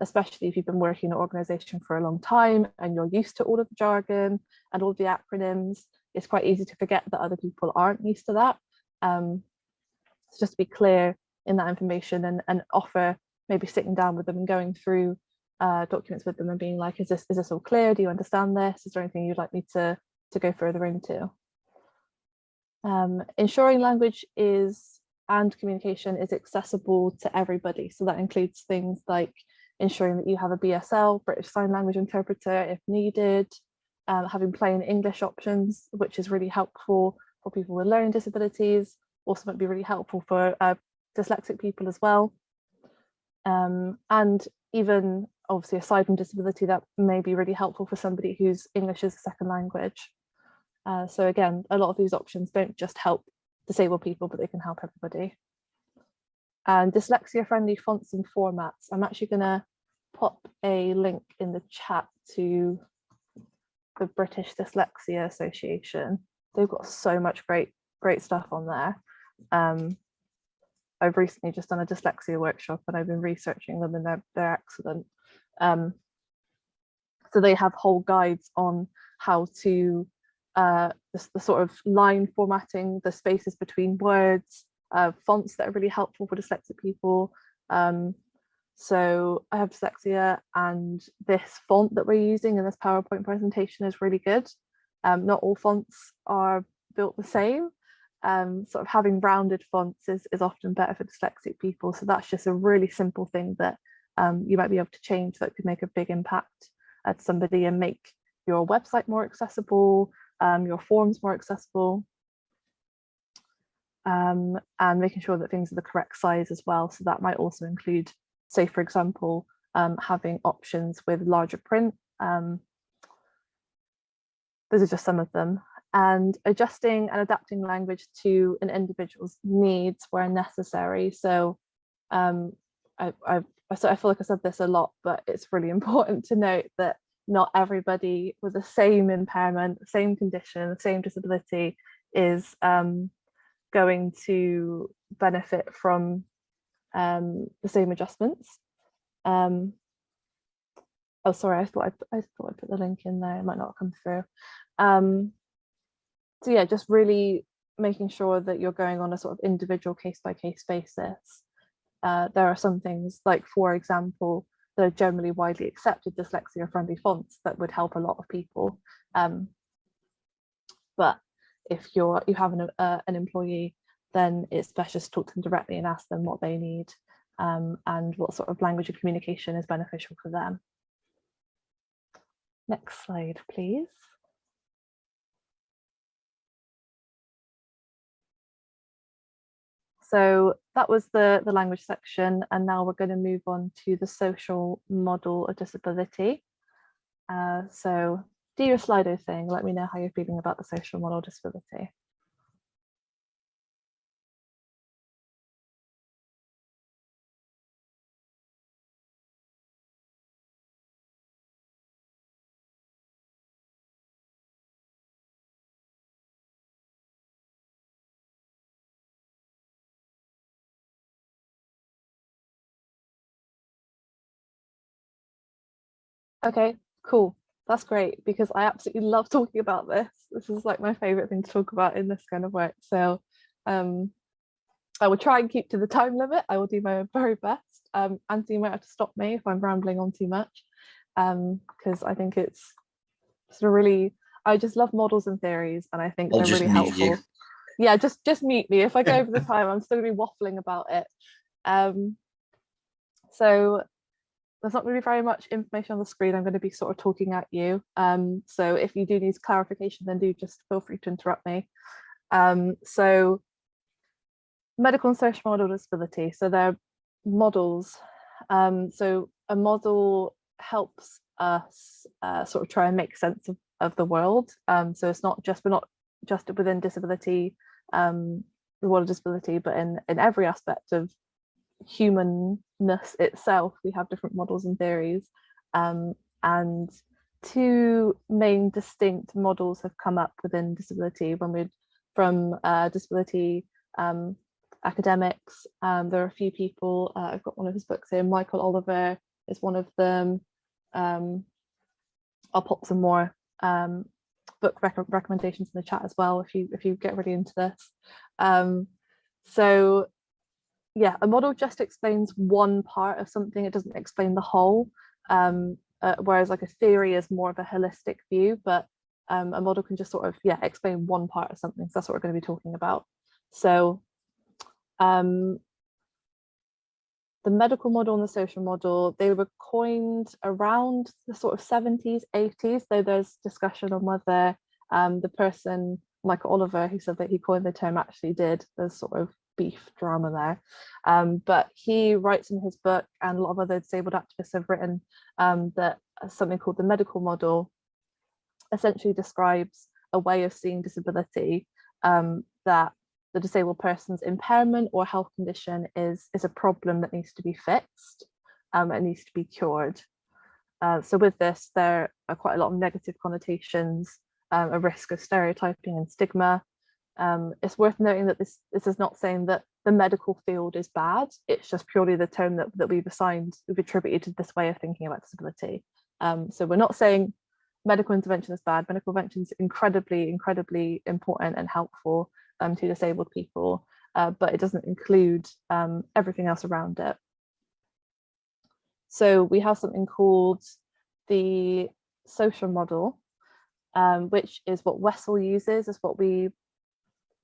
especially if you've been working in an organisation for a long time and you're used to all of the jargon and all of the acronyms. It's quite easy to forget that other people aren't used to that. So just be clear in that information and offer maybe sitting down with them and going through documents with them and being like, is this all clear? Do you understand this? Is there anything you'd like me to go further into? Ensuring language and communication is accessible to everybody. So that includes things like ensuring that you have a BSL, British Sign Language interpreter, if needed, having plain English options, which is really helpful for people with learning disabilities, also might be really helpful for dyslexic people as well. And even obviously aside from disability, that may be really helpful for somebody whose English is a second language. So again, a lot of these options don't just help disabled people, but they can help everybody. And dyslexia friendly fonts and formats. I'm actually going to pop a link in the chat to the British Dyslexia Association. They've got so much great stuff on there. I've recently just done a dyslexia workshop and I've been researching them, and they're excellent. So they have whole guides on how to the sort of line formatting, the spaces between words, fonts that are really helpful for dyslexic people. So I have dyslexia, and this font that we're using in this PowerPoint presentation is really good. Not all fonts are built the same. Sort of having rounded fonts is often better for dyslexic people. So that's just a really simple thing that you might be able to change that could make a big impact at somebody and make your website more accessible, your forms more accessible, and making sure that things are the correct size as well. So that might also include, say, for example, having options with larger print. Those are just some of them. And adjusting and adapting language to an individual's needs where necessary. So I feel like I said this a lot, but it's really important to note that not everybody with the same impairment, the same condition, the same disability is going to benefit from the same adjustments. Oh, sorry, I thought I put the link in there. It might not come through. So yeah, just really making sure that you're going on a sort of individual case-by-case basis. There are some things, like, for example, that are generally widely accepted dyslexia-friendly fonts that would help a lot of people. But if you have an employee, then it's best just talk to them directly and ask them what they need, and what sort of language and communication is beneficial for them. Next slide, please. So that was the language section, and now we're going to move on to the social model of disability. So do your Slido thing. Let me know how you're feeling about the social model of disability. Okay, cool. That's great, because I absolutely love talking about this. This is like my favorite thing to talk about in this kind of work. So I will try and keep to the time limit. I will do my very best. Anthony might have to stop me if I'm rambling on too much, because I think it's sort of really, I just love models and theories, and I think I'll they're just really mute helpful. you. Yeah, just mute me. If I go over the time, I'm still gonna be waffling about it. So there's not really very much information on the screen. I'm going to be sort of talking at you. So if you do need clarification, then do just feel free to interrupt me. So medical and social model disability. So they're models. So a model helps us sort of try and make sense of the world. So it's not just, we're not just within disability, the world of disability, but in every aspect of humanness itself, we have different models and theories, and two main distinct models have come up within disability when we're from disability academics. There are a few people, I've got one of his books here, Michael Oliver is one of them. I'll pop some more book recommendations in the chat as well if you get really into this. So yeah, a model just explains one part of something, it doesn't explain the whole, whereas like a theory is more of a holistic view, but a model can just sort of, yeah, explain one part of something. So that's what we're going to be talking about. So the medical model and the social model, they were coined around the sort of 70s, 80s, though there's discussion on whether the person, Michael Oliver, who said that he coined the term, actually did. There's sort of beef drama there, but he writes in his book, and a lot of other disabled activists have written, that something called the medical model essentially describes a way of seeing disability, that the disabled person's impairment or health condition is a problem that needs to be fixed, it needs to be cured. So with this, there are quite a lot of negative connotations, a risk of stereotyping and stigma. It's worth noting that this is not saying that the medical field is bad, it's just purely the term that we've attributed to this way of thinking about disability. So we're not saying medical intervention is bad. Medical intervention is incredibly important and helpful to disabled people, but it doesn't include everything else around it. So we have something called the social model, which is what Wessel uses, is what we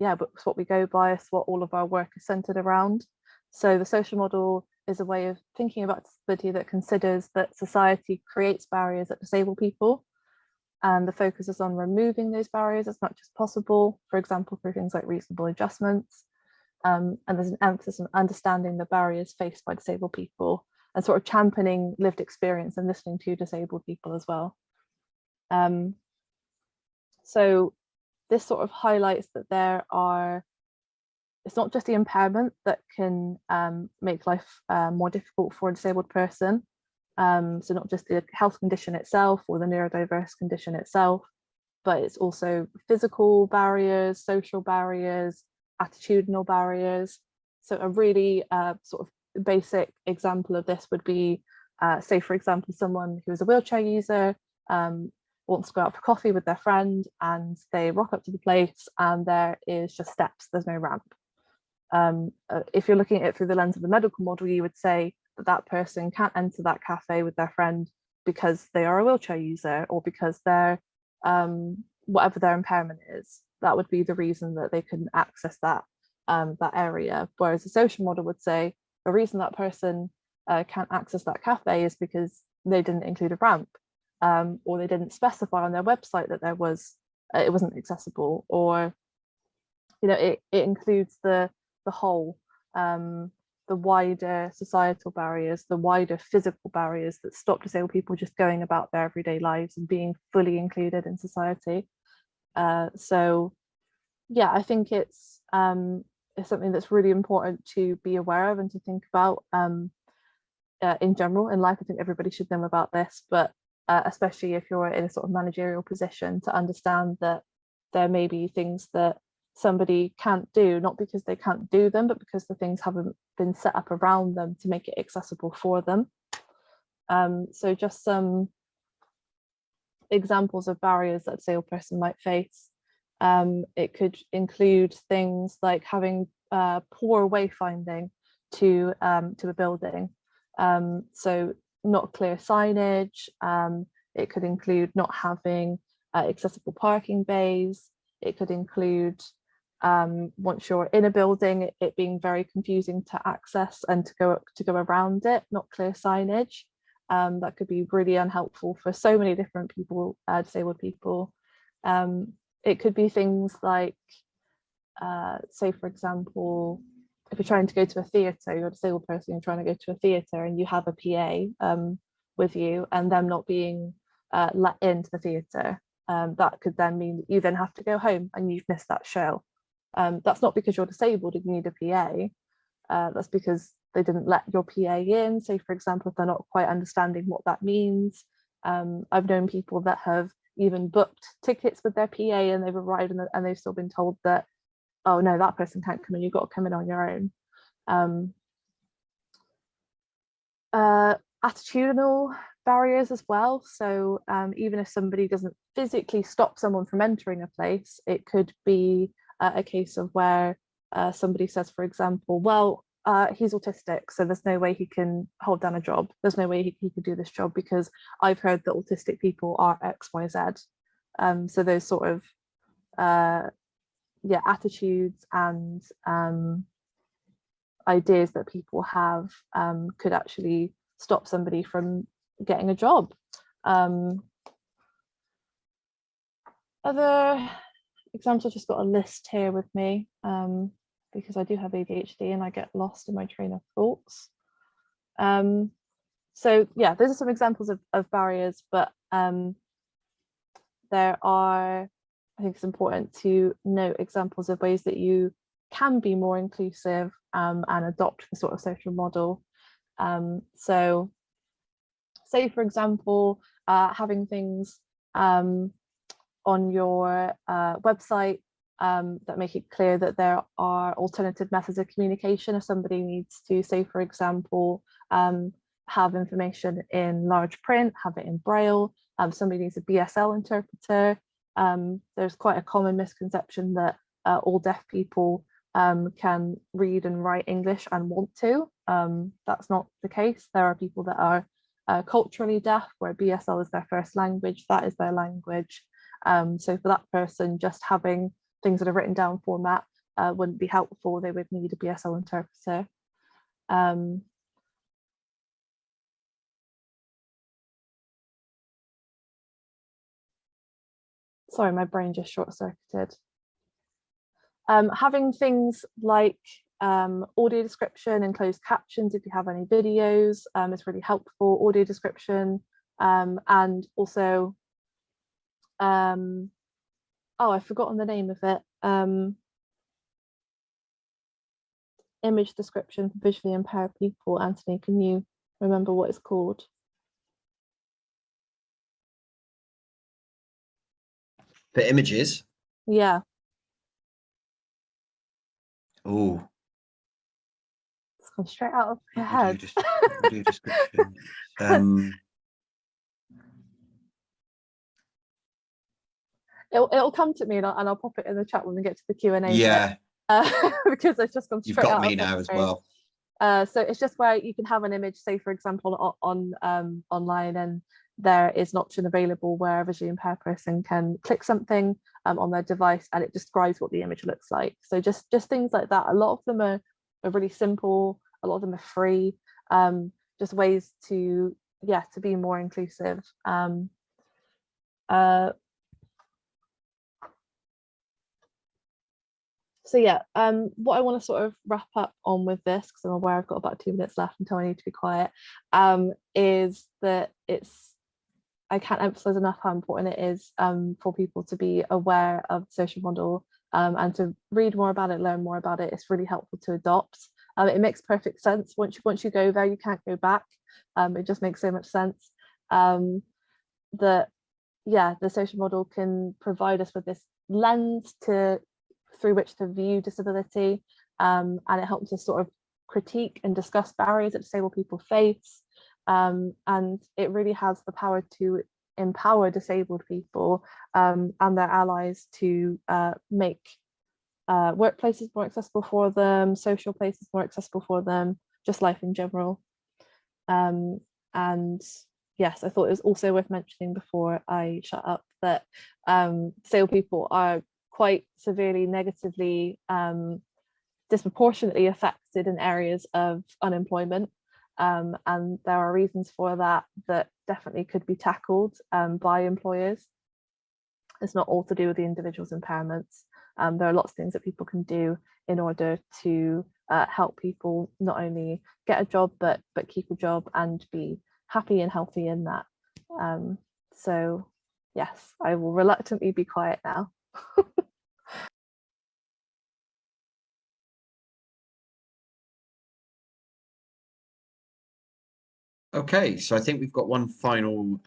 go by, it's what all of our work is centered around. So the social model is a way of thinking about disability that considers that society creates barriers that disable people, and the focus is on removing those barriers as much as possible, for example, through things like reasonable adjustments. And there's an emphasis on understanding the barriers faced by disabled people and sort of championing lived experience and listening to disabled people as well. So this sort of highlights that it's not just the impairment that can make life more difficult for a disabled person. So not just the health condition itself or the neurodiverse condition itself, but it's also physical barriers, social barriers, attitudinal barriers. So a really sort of basic example of this would be, say, for example, someone who is a wheelchair user wants to go out for coffee with their friend, and they rock up to the place and there is just steps, there's no ramp. If you're looking at it through the lens of the medical model, you would say that that person can't enter that cafe with their friend because they are a wheelchair user, or because they're whatever their impairment is. That would be the reason that they couldn't access that area. Whereas the social model would say the reason that person can't access that cafe is because they didn't include a ramp, or they didn't specify on their website that there was it wasn't accessible, or it includes the whole, the wider societal barriers, the wider physical barriers that stop disabled people just going about their everyday lives and being fully included in society. So yeah, I think it's something that's really important to be aware of and to think about in general in life. I think everybody should know about this, but especially if you're in a sort of managerial position, to understand that there may be things that somebody can't do, not because they can't do them, but because the things haven't been set up around them to make it accessible for them. So just some examples of barriers that a disabled person might face. It could include things like having poor wayfinding to a building. So not clear signage. It could include not having accessible parking bays. It could include once you're in a building, it being very confusing to access and to go around it, not clear signage. That could be really unhelpful for so many different people, disabled people. It could be things like, say, for example, if you're trying to go to a theatre, you're a disabled person, you're trying to go to a theatre and you have a PA with you, and them not being let into the theatre. That could then mean that you then have to go home and you've missed that show. That's not because you're disabled and you need a PA. That's because they didn't let your PA in. Say, for example, if they're not quite understanding what that means. I've known people that have even booked tickets with their PA and they've arrived and they've still been told that, oh no, that person can't come in, you've got to come in on your own. Attitudinal barriers as well. So even if somebody doesn't physically stop someone from entering a place, it could be a case of where somebody says, for example, well, he's autistic, so there's no way he can hold down a job. There's no way he could do this job because I've heard that autistic people are X, Y, Z. So those sort of attitudes and ideas that people have could actually stop somebody from getting a job. Other examples, I've just got a list here with me because I do have ADHD and I get lost in my train of thoughts. So yeah, those are some examples of barriers, but there are, I think it's important to note examples of ways that you can be more inclusive and adopt the sort of social model. So say, for example, having things on your website that make it clear that there are alternative methods of communication if somebody needs to, say, for example, have information in large print, have it in Braille, somebody needs a BSL interpreter. There's quite a common misconception that all deaf people can read and write English and want to. That's not the case. There are people that are culturally deaf, where BSL is their first language, that is their language. So for that person, just having things that are written down format wouldn't be helpful. They would need a BSL interpreter. Sorry, my brain just short-circuited. Having things like audio description and closed captions if you have any videos is really helpful. Audio description and also oh, I've forgotten the name of it. Image description for visually impaired people. Anthony, can you remember what it's called? For images? Yeah. Oh. It's gone straight out of my head. Audio description. It'll come to me, and I'll pop it in the chat when we get to the Q&A. Yeah. Because it's just gone straight You've got out me of my now as brain. well. So it's just where you can have an image, say for example, on online, and there is an option available where a visually impaired person can click something on their device and it describes what the image looks like. So just things like that. A lot of them are really simple. A lot of them are free. Just ways to be more inclusive. So yeah, what I want to sort of wrap up on with this, because I'm aware I've got about 2 minutes left until I need to be quiet, is that I can't emphasize enough how important it is for people to be aware of the social model and to read more about it, learn more about it. It's really helpful to adopt. It makes perfect sense. Once you go there, you can't go back. It just makes so much sense. That the social model can provide us with this lens through which to view disability, and it helps us sort of critique and discuss barriers that disabled people face, and it really has the power to empower disabled people and their allies to make workplaces more accessible for them, social places more accessible for them, just life in general. And yes, I thought it was also worth mentioning before I shut up that disabled people are quite severely negatively disproportionately affected in areas of unemployment, and there are reasons for that definitely could be tackled by employers. It's not all to do with the individual's impairments. There are lots of things that people can do in order to help people not only get a job but keep a job and be happy and healthy in that. So yes, I will reluctantly be quiet now. Okay, so I think we've got one final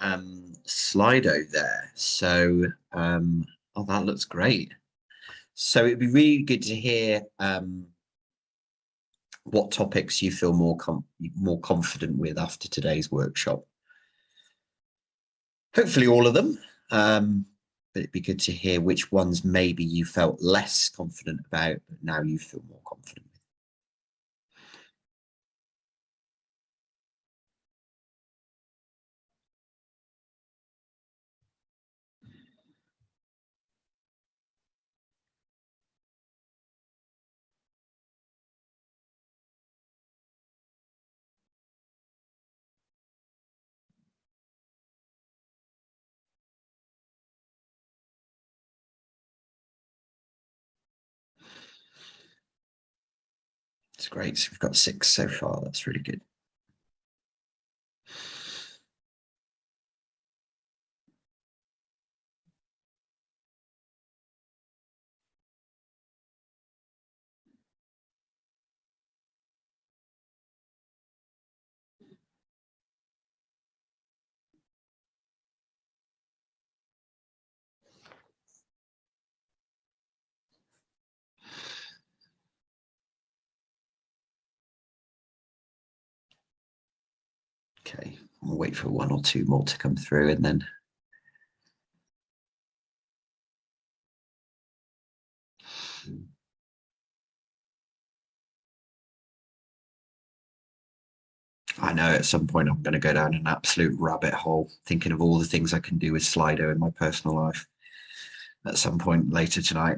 Slido there. So, oh, that looks great. So it'd be really good to hear what topics you feel more confident with after today's workshop. Hopefully all of them, but it'd be good to hear which ones maybe you felt less confident about, but now you feel more confident with. It's great. So we've got 6 so far. That's really good. Okay, we'll wait for 1 or 2 more to come through and then I know at some point I'm going to go down an absolute rabbit hole thinking of all the things I can do with Slido in my personal life at some point later tonight.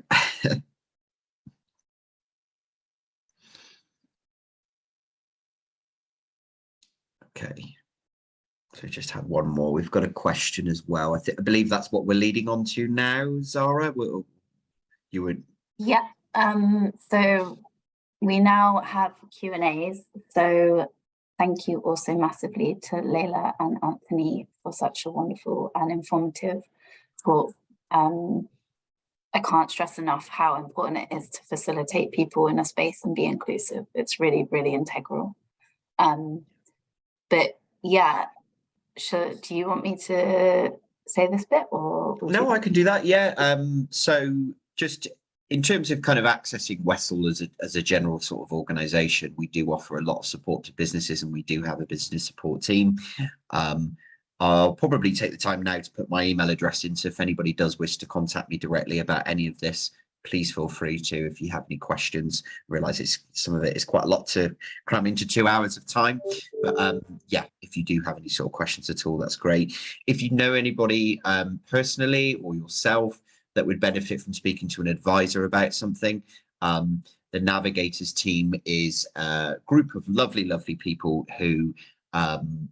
Okay. So we just had one more. We've got a question as well. I believe that's what we're leading on to now, Zara. You would. Yeah. So we now have Q&As. So thank you also massively to Layla and Anthony for such a wonderful and informative talk. I can't stress enough how important it is to facilitate people in a space and be inclusive. It's really, really integral. But yeah, do you want me to say this bit or? No, I can do that. Yeah. So just in terms of kind of accessing Wessel as a general sort of organization, we do offer a lot of support to businesses, and we do have a business support team. I'll probably take the time now to put my email address in. So if anybody does wish to contact me directly about any of this, please feel free to. If you have any questions, realize some of it is quite a lot to cram into 2 hours of time. But yeah, if you do have any sort of questions at all, that's great. If you know anybody personally or yourself that would benefit from speaking to an advisor about something, the Navigators team is a group of lovely, lovely people who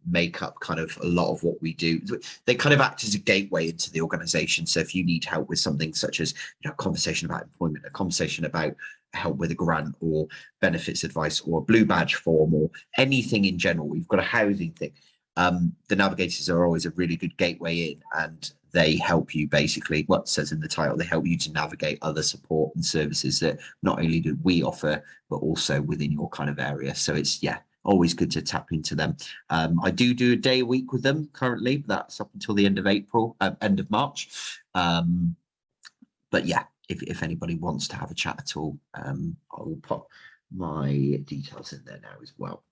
make up kind of a lot of what we do. They kind of act as a gateway into the organization. So if you need help with something such as, you know, a conversation about employment, a conversation about help with a grant or benefits advice or a blue badge form or anything in general, we've got a housing thing. The Navigators are always a really good gateway in, and they help you basically, what it says in the title, they help you to navigate other support and services that not only do we offer, but also within your kind of area. So it's, yeah, always good to tap into them. I do a day a week with them currently, but that's up until the end of end of March. But yeah, if anybody wants to have a chat at all, I will pop my details in there now as well.